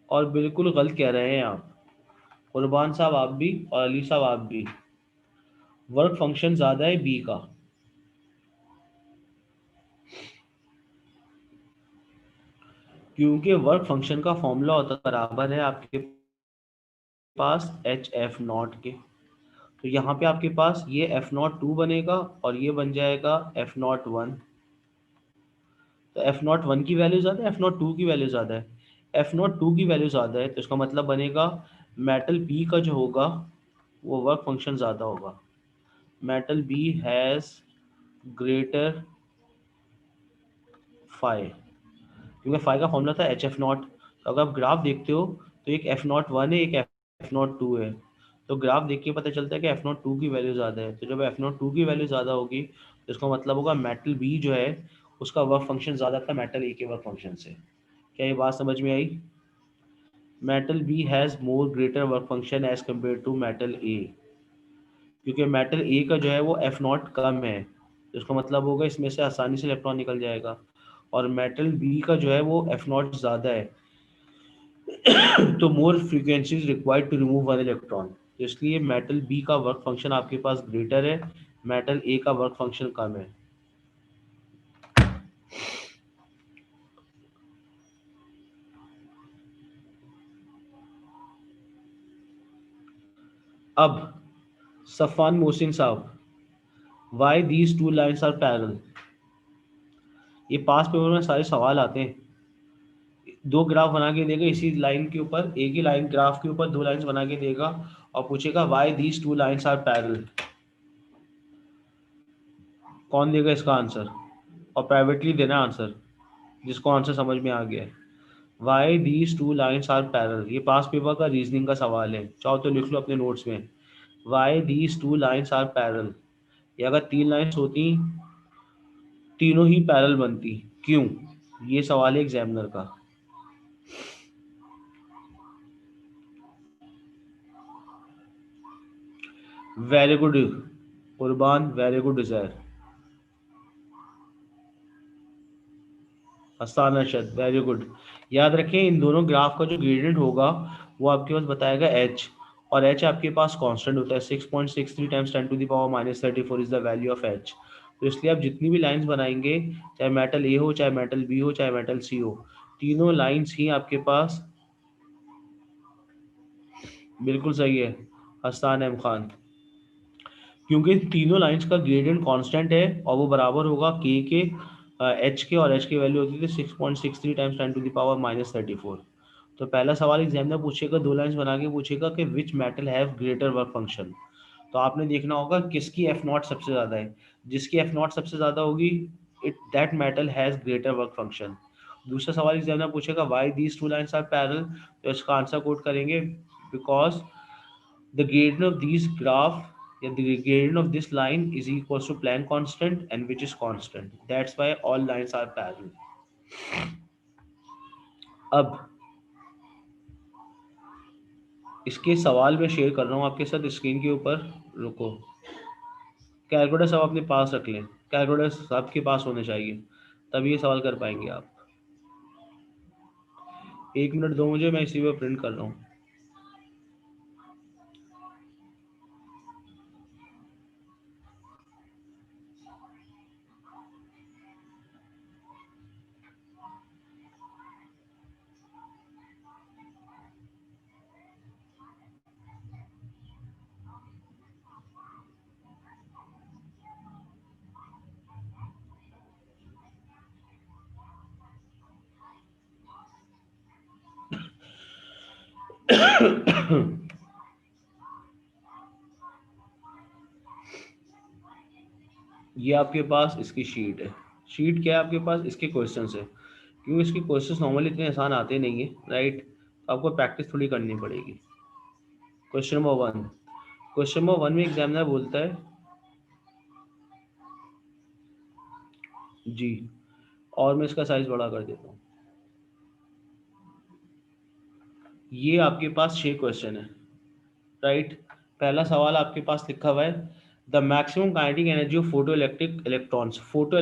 और बिल्कुल गलत कह रहे हैं आप, कुर्बान साहब आप भी और अली साहब आप भी। वर्क फंक्शन ज्यादा है बी का, क्योंकि वर्क फंक्शन का फॉर्मूला होता बराबर है आपके पास एच एफ नॉट के। तो यहाँ पे आपके पास ये एफ नॉट टू बनेगा और ये बन जाएगा एफ नॉट वन। तो एफ नॉट वन की वैल्यू ज़्यादा है, एफ नॉट टू की वैल्यू ज़्यादा है? एफ नॉट टू की वैल्यू ज़्यादा है, तो इसका मतलब बनेगा मेटल बी का जो होगा वो वर्क फंक्शन ज़्यादा होगा। Metal B has greater phi, क्योंकि फाई का फॉर्मूला था एच एफ नॉट। तो अगर आप ग्राफ देखते हो तो एक एफ नॉट वन है, एक एफ नॉट टू है। तो ग्राफ देख के पता चलता है कि एफ नॉट टू की वैल्यू ज़्यादा है। तो जब एफ नॉट टू की वैल्यू ज़्यादा होगी तो इसका मतलब होगा मेटल बी जो है उसका वर्क फंक्शन ज़्यादा था मेटल ए के वर्क फंक्शन से। क्या ये बात समझ में आई? Metal B has more greater work function as compare to metal A, क्योंकि मेटल ए का जो है वो एफ नॉट कम है, तो इसका मतलब होगा इसमें से आसानी से इलेक्ट्रॉन निकल जाएगा। और मेटल बी का जो है वो एफ नॉट ज़्यादा है, तो more frequencies required to remove one electron. तो इसलिए मेटल बी का वर्क फंक्शन आपके पास ग्रेटर है, मेटल ए का वर्क फंक्शन कम है। अब सफ़ान मोहसिन साहब, why these two lines are parallel? ये पास पेपर में सारे सवाल आते हैं। दो ग्राफ बना के देगा इसी लाइन के ऊपर, एक ही लाइन ग्राफ के ऊपर 2 लाइंस बना के देगा और पूछेगा why these two lines are parallel. कौन देगा इसका आंसर? और प्राइवेटली देना आंसर, जिसको आंसर समझ में आ गया है। Why these two lines are parallel, ये पास पेपर का रीजनिंग का सवाल है, चाहो तो लिख लो अपने नोट्स में। Why these two lines are parallel, ये अगर 3 लाइन्स होती तीनों ही पैरल बनती, क्यों? ये सवाल है एग्जामिनर का। Very good Qurban, very good डिजायर। Hasan Arshad, very good. याद रखें इन दोनों ग्राफ का जो ग्रेडियंट होगा वो आपके पास बताएगा एच, और एच आपके पास कांस्टेंट होता है 6.63 times 10 to the power minus 34 is the value of H. तो इसलिए आप जितनी भी लाइंस बनाएंगे, चाहे मेटल ए हो, चाहे मेटल बी हो, चाहे मेटल सी हो, तीनों लाइंस ही आपके पास, बिल्कुल सही है हसान एम खान, क्योंकि तीनों लाइंस का ग्रेडियंट कांस्टेंट है और वो बराबर होगा के एच के, और एच की वैल्यू होती थी 6.63 times 10 to the power minus 34। तो पहला सवाल एग्जामिनर पूछेगा, दो लाइंस बना के पूछेगा कि which metal have greater work function. तो आपने देखना होगा किसकी एफ नॉट सबसे ज़्यादा है, जिसकी एफ नॉट सबसे ज़्यादा होगी it that metal has greater work function. दूसरा सवाल एग्जामिनर पूछेगा why these two lines are parallel, तो इसका आंसर कोट करेंगे because the gradient of these graph, yeah, the gradient of this line is equals to Planck constant, and which is constant. That's why all lines are parallel. अब इसके सवाल मैं share कर रहा हूँ आपके साथ स्क्रीन के ऊपर, रुको। कैलकुलेटर सब अपने पास रख लें, कैलकुलेटर सबके पास होने चाहिए, तभी ये सवाल कर पाएंगे आप। 1 मिनट दो मुझे, मैं इसी पे प्रिंट कर रहा हूँ। ये आपके पास इसकी शीट है। शीट क्या है आपके पास? इसके क्वेश्चंस है, क्योंकि इसके क्वेश्चंस नॉर्मली इतने आसान आते नहीं है, राइट? तो आपको प्रैक्टिस थोड़ी करनी पड़ेगी। क्वेश्चन नंबर 1, क्वेश्चन नंबर 1 में एग्जामिनर बोलता है जी, और मैं इसका साइज बड़ा कर देता हूँ। ये आपके पास 6 क्वेश्चन है, राइट? पहला सवाल आपके पास लिखा हुआ है the maximum kinetic energy of photo electric electrons. Photo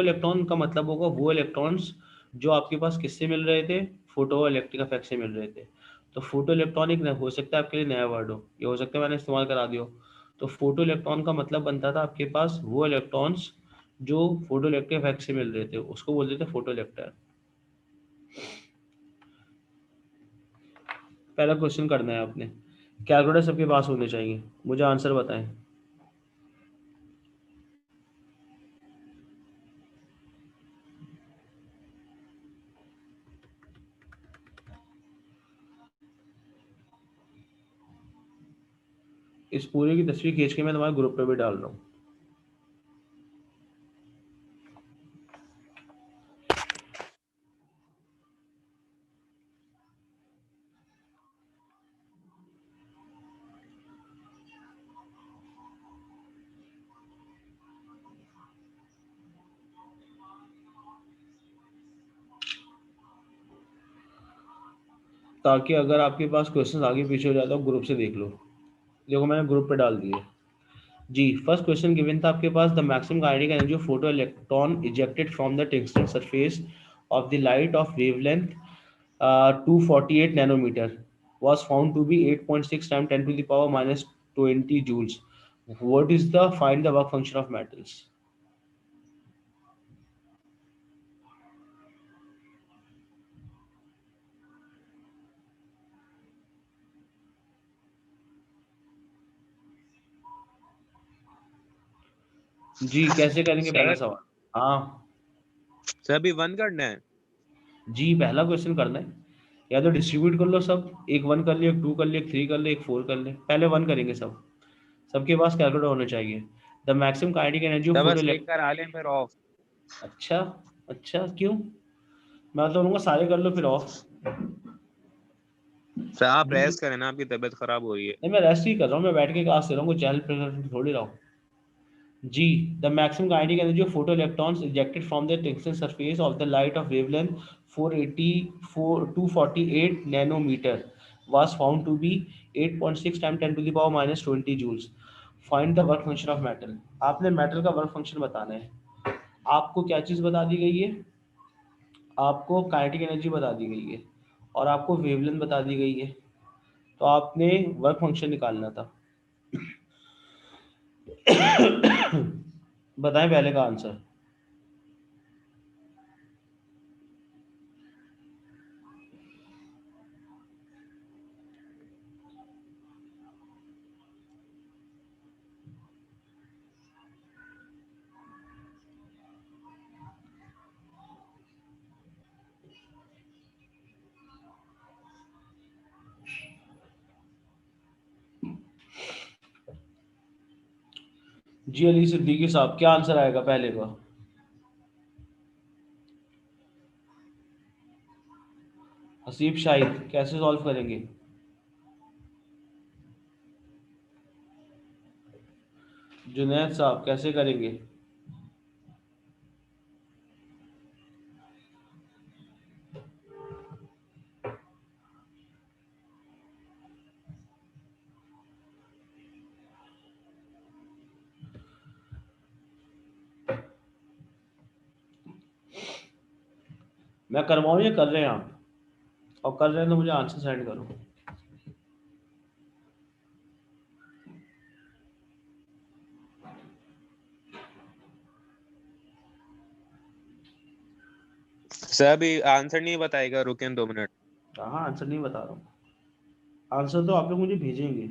electron का मतलब होगा वो इलेक्ट्रॉन्स जो आपके पास किससे मिल रहे थे? फोटो इलेक्ट्रिक इफेक्ट से मिल रहे थे। तो फोटो इलेक्ट्रॉन एक हो सकता है आपके लिए नया वर्ड हो, ये हो सकता है मैंने इस्तेमाल करा दिया हो। तो फोटो इलेक्ट्रॉन का मतलब बनता था आपके पास वो इलेक्ट्रॉन्स जो फोटो इलेक्ट्रिक इफेक्ट से मिल रहे थे, उसको बोलते थे फोटो इलेक्ट्रॉन। पहला क्वेश्चन करना है आपने, कैलकुलेटर सबके पास होने चाहिए, मुझे आंसर बताएं। इस पूरे की तस्वीर खींच के मैं तुम्हारे ग्रुप पे भी डाल रहा हूँ। ताकि अगर आपके पास क्वेश्चन आगे पीछे हो जाता हो ग्रुप से देख लो। देखो मैंने ग्रुप पे डाल दिए जी। फर्स्ट क्वेश्चन गिवन था आपके पास the maximum kinetic energy of photo electron ejected from the tungsten surface of the light of wavelength 248 nanometer was found to be 8.6 times 10 to the power minus 20 joules. What is the find the work function of metals? जी कैसे करेंगे पहला sir सवाल? हाँ sir अभी 1 करना है। जी, पहला question करना है, या तो डिस्ट्रीब्यूट कर लो सब, एक 1 कर ले, एक 2 कर ले, एक 3 कर ले, एक 4 कर ले। पहले 1 करेंगे सब, सबके पास कैलकुलेटर होना चाहिए। The maximum kinetic energy of sir photo बस एक कर आ लें फिर ऑफ। अच्छा, अच्छा क्यों? मैं तो बोलूँगा सारे कर लो फिर ऑफ। सर आप रेस्ट करें ना, आपकी तबीयत खराब हो रही है। नहीं मैं रेस्ट ही कर रहा हूँ, मैं बैठ के क्लास ले रहा हूँ, कोई चहल पहल थोड़ी रहा हूँ। G. The maximum kinetic energy of photoelectrons ejected from the tungsten surface of the light of wavelength 248 nanometer was found to be 8.6 times 10 to the power minus 20 joules. Find the work function of metal. आपने metal का work function बताना है। आपको क्या चीज़ बता दी गई है? आपको काइनेटिक एनर्जी बता दी गई है और आपको वेवलेंथ बता दी गई है, तो आपने वर्क फंक्शन निकालना था। बताएं पहले का आंसर। जी अली सिद्दीकी साहब, क्या आंसर आएगा पहले का? हसीब शाहिद, कैसे सॉल्व करेंगे? जुनैद साहब, कैसे करेंगे? मैं करवाऊँ या कर रहे हैं आप? और कर रहे हैं तो मुझे आंसर सेंड करो। सर अभी आंसर नहीं बताएगा, रुकें 2 मिनट। हाँ आंसर नहीं बता रहा हूँ, आंसर तो आप लोग मुझे भेजेंगे।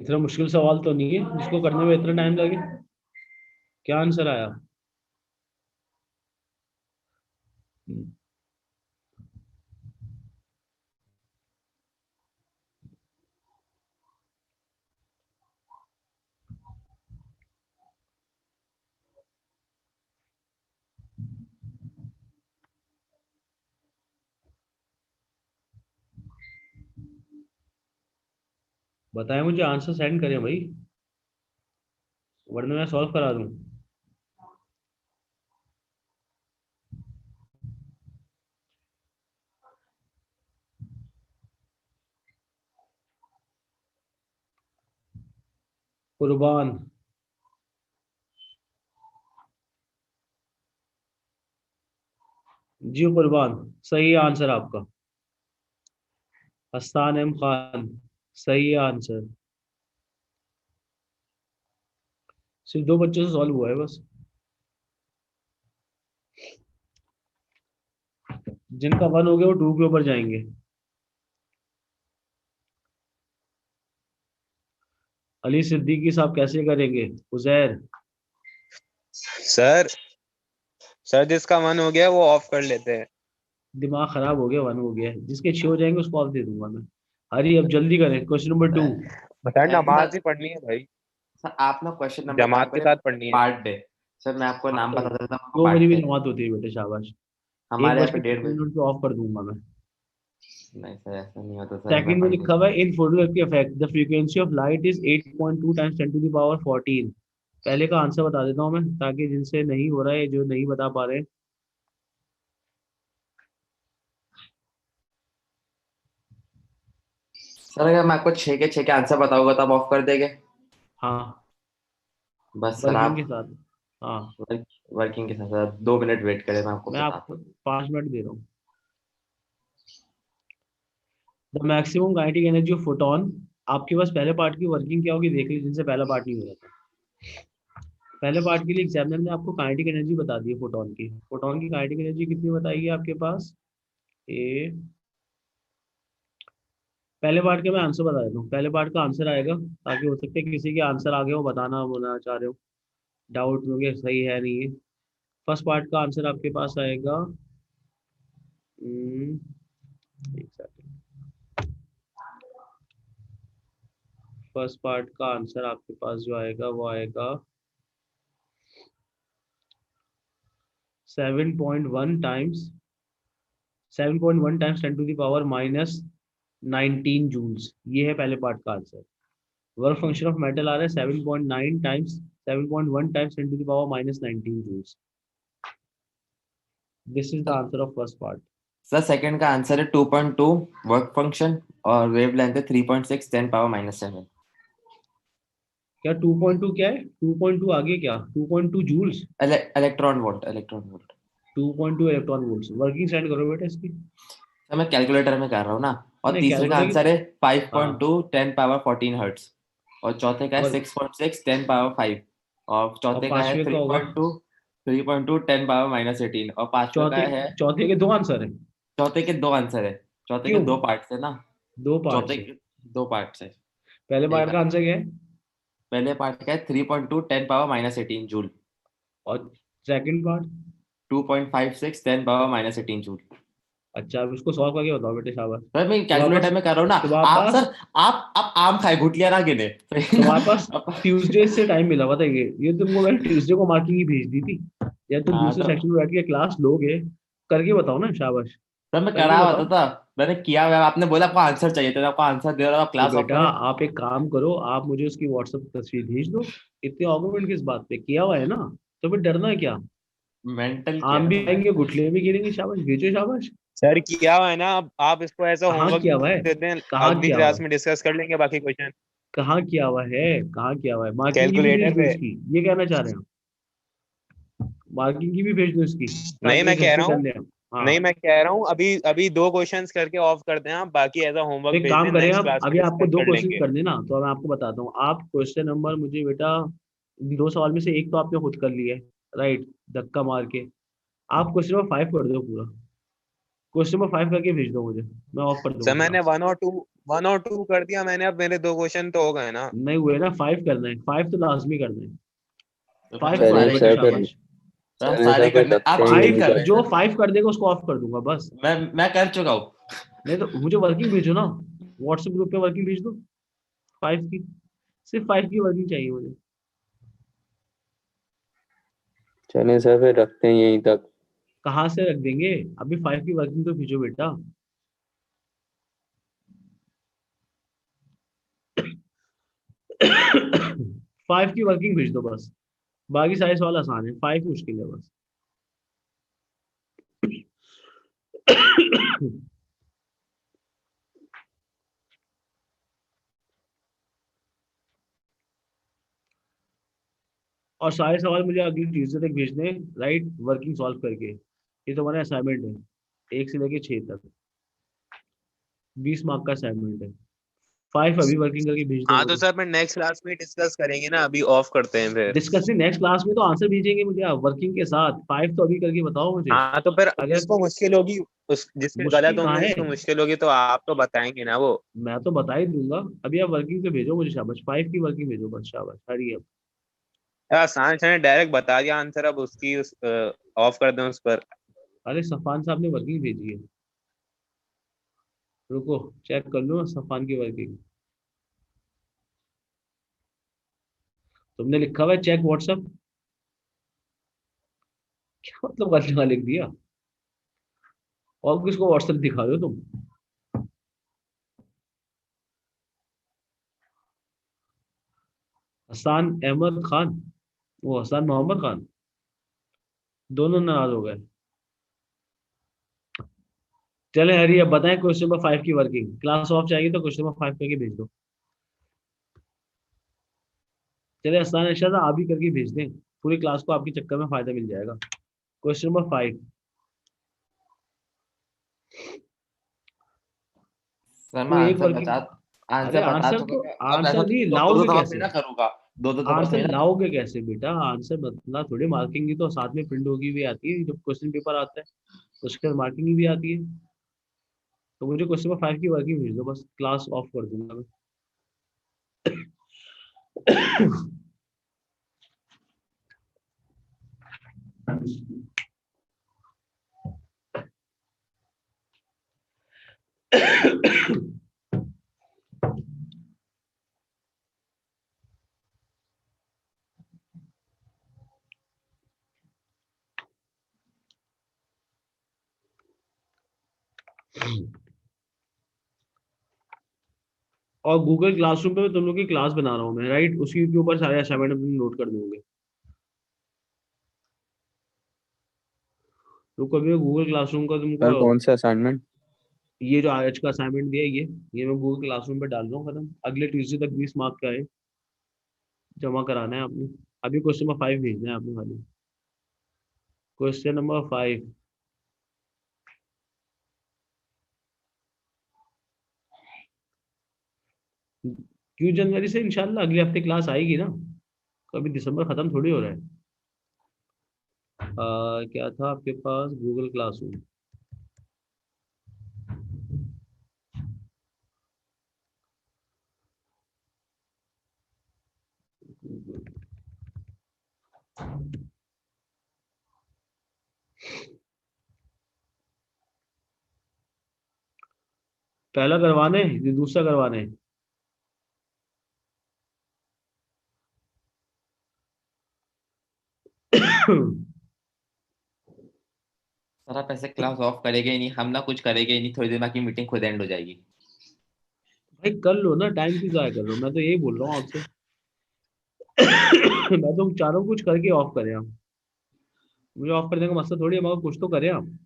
इतना मुश्किल सवाल तो नहीं है जिसको करने में इतना टाइम लगे। क्या आंसर आया? बताएं मुझे, आंसर सेंड करें भाई, वरना मैं सॉल्व करा दूं। कुर्बान। जी कुर्बान, सही है आंसर आपका। हस्तान एम खान, सही है आंसर। सिर्फ 2 बच्चों से सॉल्व हुआ है बस। जिनका 1 हो गया वो 2 के ऊपर जाएंगे। अली सिद्दीकी साहब कैसे करेंगे? उजैर। सर सर जिसका मन हो गया वो ऑफ कर लेते हैं। दिमाग खराब हो गया, 1 हो गया, जिसके 6 हो जाएंगे उसको ऑफ दे दूंगा मैं। हरी अब जल्दी करें, क्वेश्चन नंबर 2। सर नमाज सर ही पढ़नी है भाई, सर आप ना क्वेश्चन नंबर काम जमात के करें साथ पढ़नी है। Part day. सर मैं आपको हाँ नाम तो बता देता हूँ, 2 बजे पार्ट भी डे जमात होती है बेटे, शाबाश। एक हमारे बज यहाँ के पे 1:30 बजे। 15 मिनट पे ऑफ कर दूंगा मैं। नहीं सर ऐसा नहीं होता सर, मैं सेकंड में पढ़ लिखा लीजिए। हुआ है in photography effect the frequency of light is 8.2 times 10 to the power 14। पहले का आंसर बता देता हूँ मैं, ताकि जिनसे नहीं हो रहा है, जो नहीं बता पा रहे। सर अगर मैं आपको 6 के आंसर बताऊंगा तो आप ऑफ कर देंगे? हाँ, बस सर वर्किंग के आप साथ। हाँ, वर्किंग के साथ सर 2 मिनट वेट करें, मैं आपको मैं बताता आपको हूँ। 5 मिनट दे रहा हूँ। The maximum kinetic energy of photon. आपके पास पहले पार्ट की वर्किंग क्या होगी देख लीजिए, जिनसे पहला पार्ट नहीं हो रहा था। पहले पार्ट के लिए एग्जामिनर ने आपको काइनेटिक एनर्जी बता दी है फोटोन की। फोटोन की काइनेटिक एनर्जी कितनी बताई है आपके पास? ए, पहले पार्ट का मैं आंसर बता देता हूँ, पहले पार्ट का आंसर आएगा, ताकि हो सकता है कि किसी के आंसर आगे हो, बताना बोलना चाह रहे हो, डाउट में हो कि सही है नहीं है। फर्स्ट पार्ट का आंसर आपके पास आएगा, एक सेकंड। फर्स्ट पार्ट का आंसर आपके पास जो आएगा वो आएगा 7.1 times 10 to the power minus 19 joules. ये है पहले पार्ट का answer. Work function of metal आ रहा है 7.1 times 10 to the power minus 19 joules. This is the sir answer of first part. Sir second का आंसर है 2.2 वर्क फंक्शन, और वेव लेंथ है 3.6 10⁻⁷। क्या 2.2 क्या है? 2.2 आगे क्या? 2.2 joules. Electron volt, electron volt. 2.2 electron volts. Working send करो बेटा इसकी। सर मैं कैलकुलेटर में कर रहा हूँ ना। और नहीं, तीसरे का कैलकुलेटर आंसर है की। 5.2 हाँ, 10⁻14 हर्ट्स। और चौथे का है और 6.6 10⁻5। और चौथे का है पांचवे का होगा। 3.2 10⁻⁻18। और पांचवे का चौथे है, चौथे के 2 आंसर है। चौथे के 2 आंसर है। चौथे के क्यों? 2 पार्ट्स है ना। 2 पार्ट चौथे से। के 2 पार्ट्स है। पहले एक पार्ट का आंसर क्या है? पहले पार्ट का है 3.2 10⁻⁻18 जूल। और सेकंड पार्ट? 2.56 10⁻⁻18 जूल। अच्छा, अब इसको सॉल्व करके बताओ बेटे, शाबाश। सर मैं तुम्हारे कैलकुलेटर पास में कर रहा हूँ ना। तुम्हारे आप पास सर, आप आम खाए गुठलियां ना गिने। तुम्हारे पास ट्यूसडे से टाइम मिला हुआ था। ये तुमको मैंने ट्यूसडे को मार्किंग ही भेज दी थी। या तुम हाँ दूसरे तो सेक्शन में बैठ के क्लास लोगे, करके बताओ ना, शाबाश। सर मैं करके करा हुआ बताओ। था। मैंने किया हुआ है। आपने बोला आपको आंसर चाहिए था, आपको आंसर दे रहा हूँ, आप तो क्लास ऑफ बेटा करें। आप एक काम करो, आप मुझे उसकी व्हाट्सएप तस्वीर भेज दो। इतने आर्गुमेंट किस बात पे? किया हुआ है ना, तो फिर डरना है क्या? मेंटल किया आम है भी ना, आएंगे, मेंटल। गुठले भी गिरेंगे, शाबाश, भेजो शाबाश। सर किया हुआ है ना, अब आप इसको ऐसा कहाँ होमवर्क किया हुआ है? दे दें, कहाँ अगली किया हुआ क्लास है? में डिस्कस कर लेंगे बाकी क्वेश्चन कहाँ किया हुआ है? कहाँ किया हुआ है? मार्किंग की भी भेज कैलकुलेटर दो पे। इसकी, ये कहना चाह रहे हैं? मार्किंग की भी भेज दो इसकी, नहीं ताकि ये मैं घर कह पे रहा कर हूँ, ले। हाँ, नहीं मैं कह रहा हूँ अभी अभी 2 क्वेश्चंस करके ऑफ करते हैं आप, बाकी ऐसा तो होमवर्क एक भेज काम दें, करें, नेक्स्ट आप क्लास में अभी आपको डिस्कस 2 कर क्वेश्चन लेंगे। करने ना, तो मैं आपको बताता हूँ। आप क्वेश्चन नंबर मुझे बेटा, 2 सवाल में से एक तो आपने खुद कर लिया है, राइट, धक्का मार के। आप क्वेश्चन नंबर 5 कर दो पूरा। क्वेश्चन नंबर 5 करके भेज दो मुझे, मैं ऑफ कर सर दूंगा मैंने क्लास। 1 और 2 कर दिया मैंने, अब मेरे 2 क्वेश्चन तो हो गए ना। नहीं हुए ना, 5 करना है, 5 तो लाजमी करना है। तो 5 फिर तो चलिए आएगा सर, फिर शाबाश। हम चलिए सारे सर, फिर करने, रखते आप हैं चीटिंग यहीं कर पे। रहे हैं जो सर। 5 कर देगा उसको ऑफ कर दूंगा बस। मैं कर चुका हूँ। नहीं तो मुझे वर्किंग भेजो ना, व्हाट्सएप ग्रुप पे वर्किंग भेज दो 5 की, सिर्फ 5 की वर्किंग चाहिए मुझे। चलिए सर, फिर रखते हैं यहीं तक। कहाँ से रख देंगे, अभी 5 की वर्किंग तो भेजो बेटा। फाइव की वर्किंग भेज दो बस, बाकी सारे सवाल आसान है, 5 मुश्किल है बस। और सारे सवाल मुझे अगली ट्यूसडे तक भेजने हैं, राइट, वर्किंग सॉल्व करके। ये तो हमारा असाइनमेंट है, 1 से लेके 6 तक, 20 मार्क का असाइनमेंट है। 5 अभी वर्किंग करके भेज दो हाँ तो मुझे। सर अपन नेक्स्ट क्लास में डिस्कस करेंगे ना, अभी ऑफ करते हैं फिर। डिस्कसिंग नेक्स्ट क्लास में, तो आंसर भेजेंगे मुझे आप वर्किंग के साथ। 5 तो अभी करके बताओ मुझे। हाँ तो फिर अगर जिसको मुश्किल होगी, उस जिसके गलत मुश्किल कहाँ होंगे, है, जिसको मुश्किल होगी तो आप तो बताएंगे ना वो। मैं तो बता ही दूंगा। अभी आप वर्किंग पे भेजो मुझे, शाबाश, 5 की वर्किंग भेजो बस, शाबाश, हरी अब। यार आसान सर ने डायरेक्ट बता दिया आंसर, अब उसकी उस ऑफ कर दें उस पर। अरे सफान साहब ने वर्किंग भेजी है, रुको चेक कर लो सफान की वर्किंग। तुमने लिखा हुआ है चेक व्हाट्सएप, क्या मतलब वर्किंग लिख दिया, और किसको व्हाट्सएप दिखा रहे हो तुम। हसान अहमद खान, वो हसान मोहम्मद खान, दोनों नाराज हो गए। चले हरी अब बताएं क्वेश्चन नंबर 5 की वर्किंग, क्लास ऑफ चाहिए तो क्वेश्चन नंबर 5 करके भेज दो। चले हसान अर्शद आप भी करके भेज दें, पूरी क्लास को आपके चक्कर में फायदा मिल जाएगा। Question number 5। सर मैं कोई एक आंसर वर्किंग, बता, अरे आंसर बता आंसर तो, चुका हूँ। अब ऐसा आंसर नहीं दो दो लाओगे दफा थोड़ी कैसे, ना करूंगा, दो दो दफा आंसर थोड़ी ना करूंगा। लाओगे कैसे बेटा, आंसर बदला थोड़ी, मार्किंग भी तो साथ में प्रिंट होगी भी आती है जब क्वेश्चन पेपर आता है, उसके बाद मार्किंग भी आती है। तो मुझे क्वेश्चन नंबर 5 की वर्किंग भेज दो बस, क्लास ऑफ कर दूंगा मैं। और गूगल क्लासरूम पे तुम लोग की क्लास बना रहा हूँ मैं, राइट, उसी के ऊपर सारे असाइनमेंट अपने नोट कर दूंगे। तो कभी गूगल क्लासरूम का तुमको, सर कौन सा असाइनमेंट? ये जो आज का असाइनमेंट दिया है ये मैं गूगल क्लासरूम पे डाल रहा हूँ, खत्म, अगले ट्यूसडे तक 20 मार्क का है, जमा कराना है आपने। अभी क्वेश्चन नंबर 5 भेजना है आपने खाली, क्वेश्चन नंबर 5। क्यों जनवरी से इंशाल्लाह अगले हफ्ते क्लास आएगी ना, कभी दिसंबर खत्म थोड़ी हो रहा है। क्या था आपके पास गूगल क्लासरूम, पहला करवाने ये दूसरा करवाने। सर आप ऐसे क्लास ऑफ करेंगे ही नहीं, हम ना कुछ करेंगे ही नहीं, थोड़ी देर में आपकी मीटिंग खुद एंड हो जाएगी। भाई कर लो ना, टाइम क्यों जाया कर रहे हो, मैं तो यही बोल रहा हूँ आपसे। मैं तो चाह रहा हूँ कुछ करके ऑफ करें हम, मुझे ऑफ करने का मसला थोड़ी है, मगर कुछ तो करें हम।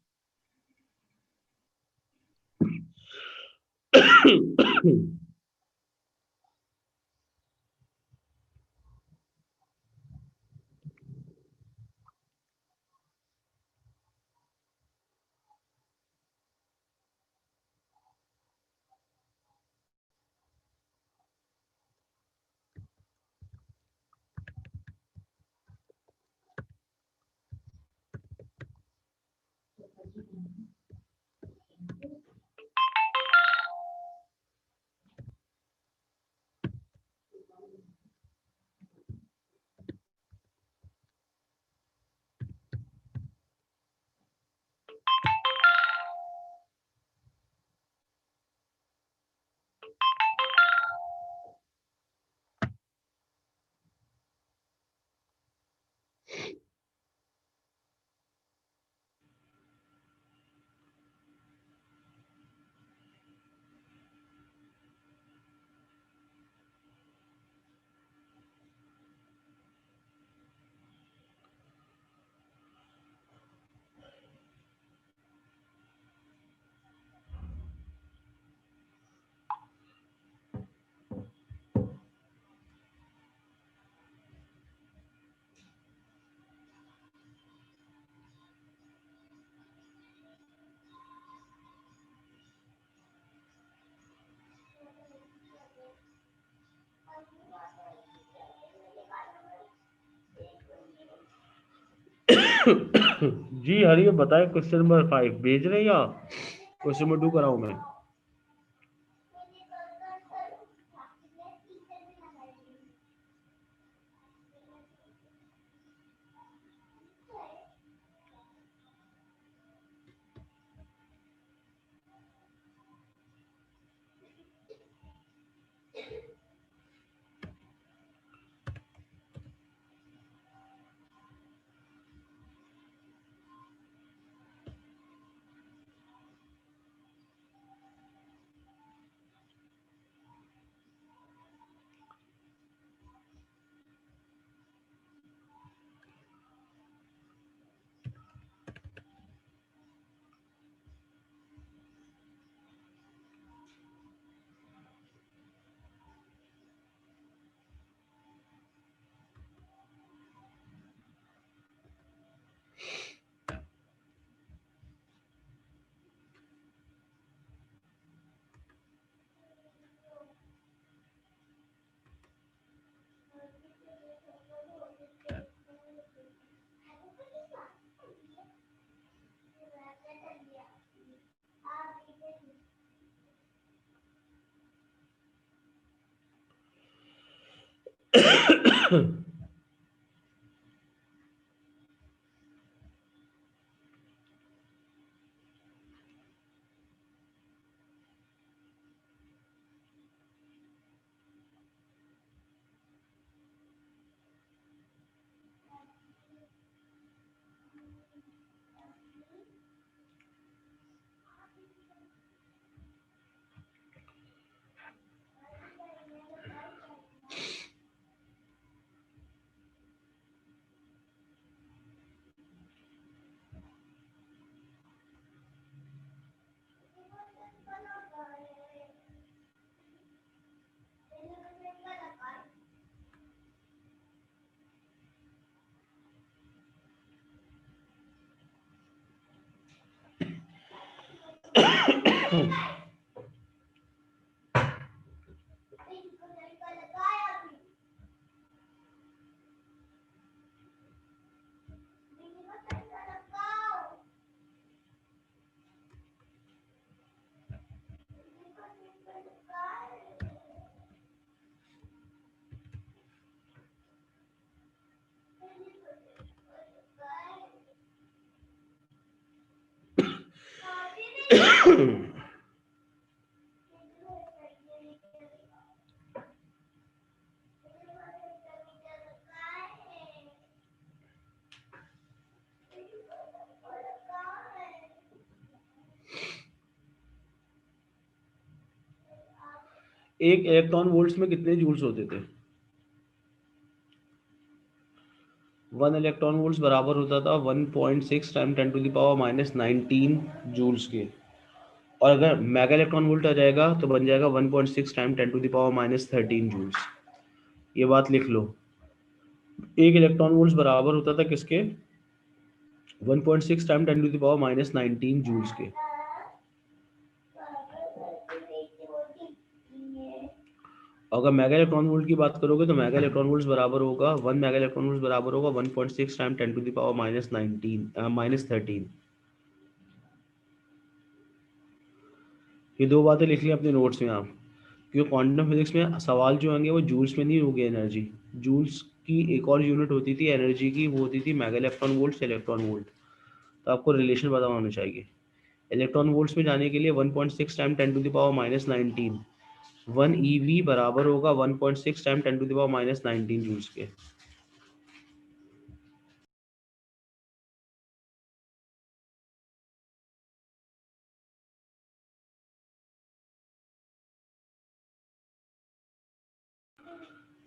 जी हरी बताए क्वेश्चन नंबर 5 भेज रहे हैं या क्वेश्चन नंबर 2 कराऊं मैं? एक इलेक्ट्रॉन वोल्ट्स में कितने जूल्स होते थे? 1 इलेक्ट्रॉन वोल्ट्स बराबर होता था 1.6 time 10 to the power minus 19 joules के। और अगर मेगा इलेक्ट्रॉन वोल्ट आ जाएगा तो बन जाएगा 1.6 time 10 to the power minus 13 joules. ये बात लिख लो। एक इलेक्ट्रॉन वोल्ट्स बराबर होता था किसके? 1.6 time 10 to the power minus 19 joules के। अगर मेगा इलेक्ट्रॉन वोल्ट की बात करोगे तो मेगा इलेक्ट्रॉन वोल्ट्स बराबर होगा 1 मेगा इलेक्ट्रॉन वोल्ट्स बराबर होगा 1.6 time 10 to the power minus 19 minus 13। ये दो बातें लिख ली अपने नोट्स में आप, क्योंकि क्वांटम फिजिक्स में सवाल जो होंगे वो जूल्स में नहीं होगी एनर्जी। जूल्स की एक और यूनिट होती थी एनर्जी की, वो होती थी मेगा इलेक्ट्रॉन वोल्ट से इलेक्ट्रॉन वोल्ट। तो आपको रिलेशन पता होना चाहिए। इलेक्ट्रॉन वोल्ट्स में जाने के लिए 1.6 time 10 to the power minus 19 1 EV बराबर होगा 1.6 time 10 to the power minus 19 joules के।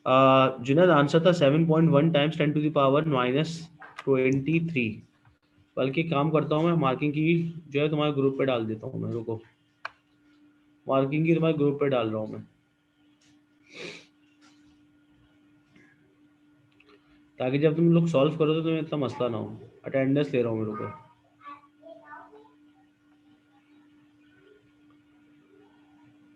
जुनैद आंसर था 7.1 टाइम्स 10 टू द पावर -23। बल्कि काम करता हूँ मैं, मार्किंग की जो है तुम्हारे ग्रुप पे डाल देता हूँ मैं, रुको, मार्किंग की तुम्हारे ग्रुप पे डाल रहा हूँ मैं, ताकि जब तुम लोग सॉल्व करो तो तुम्हें इतना मसला ना हो। अटेंडेंस ले रहा हूँ मेरे को।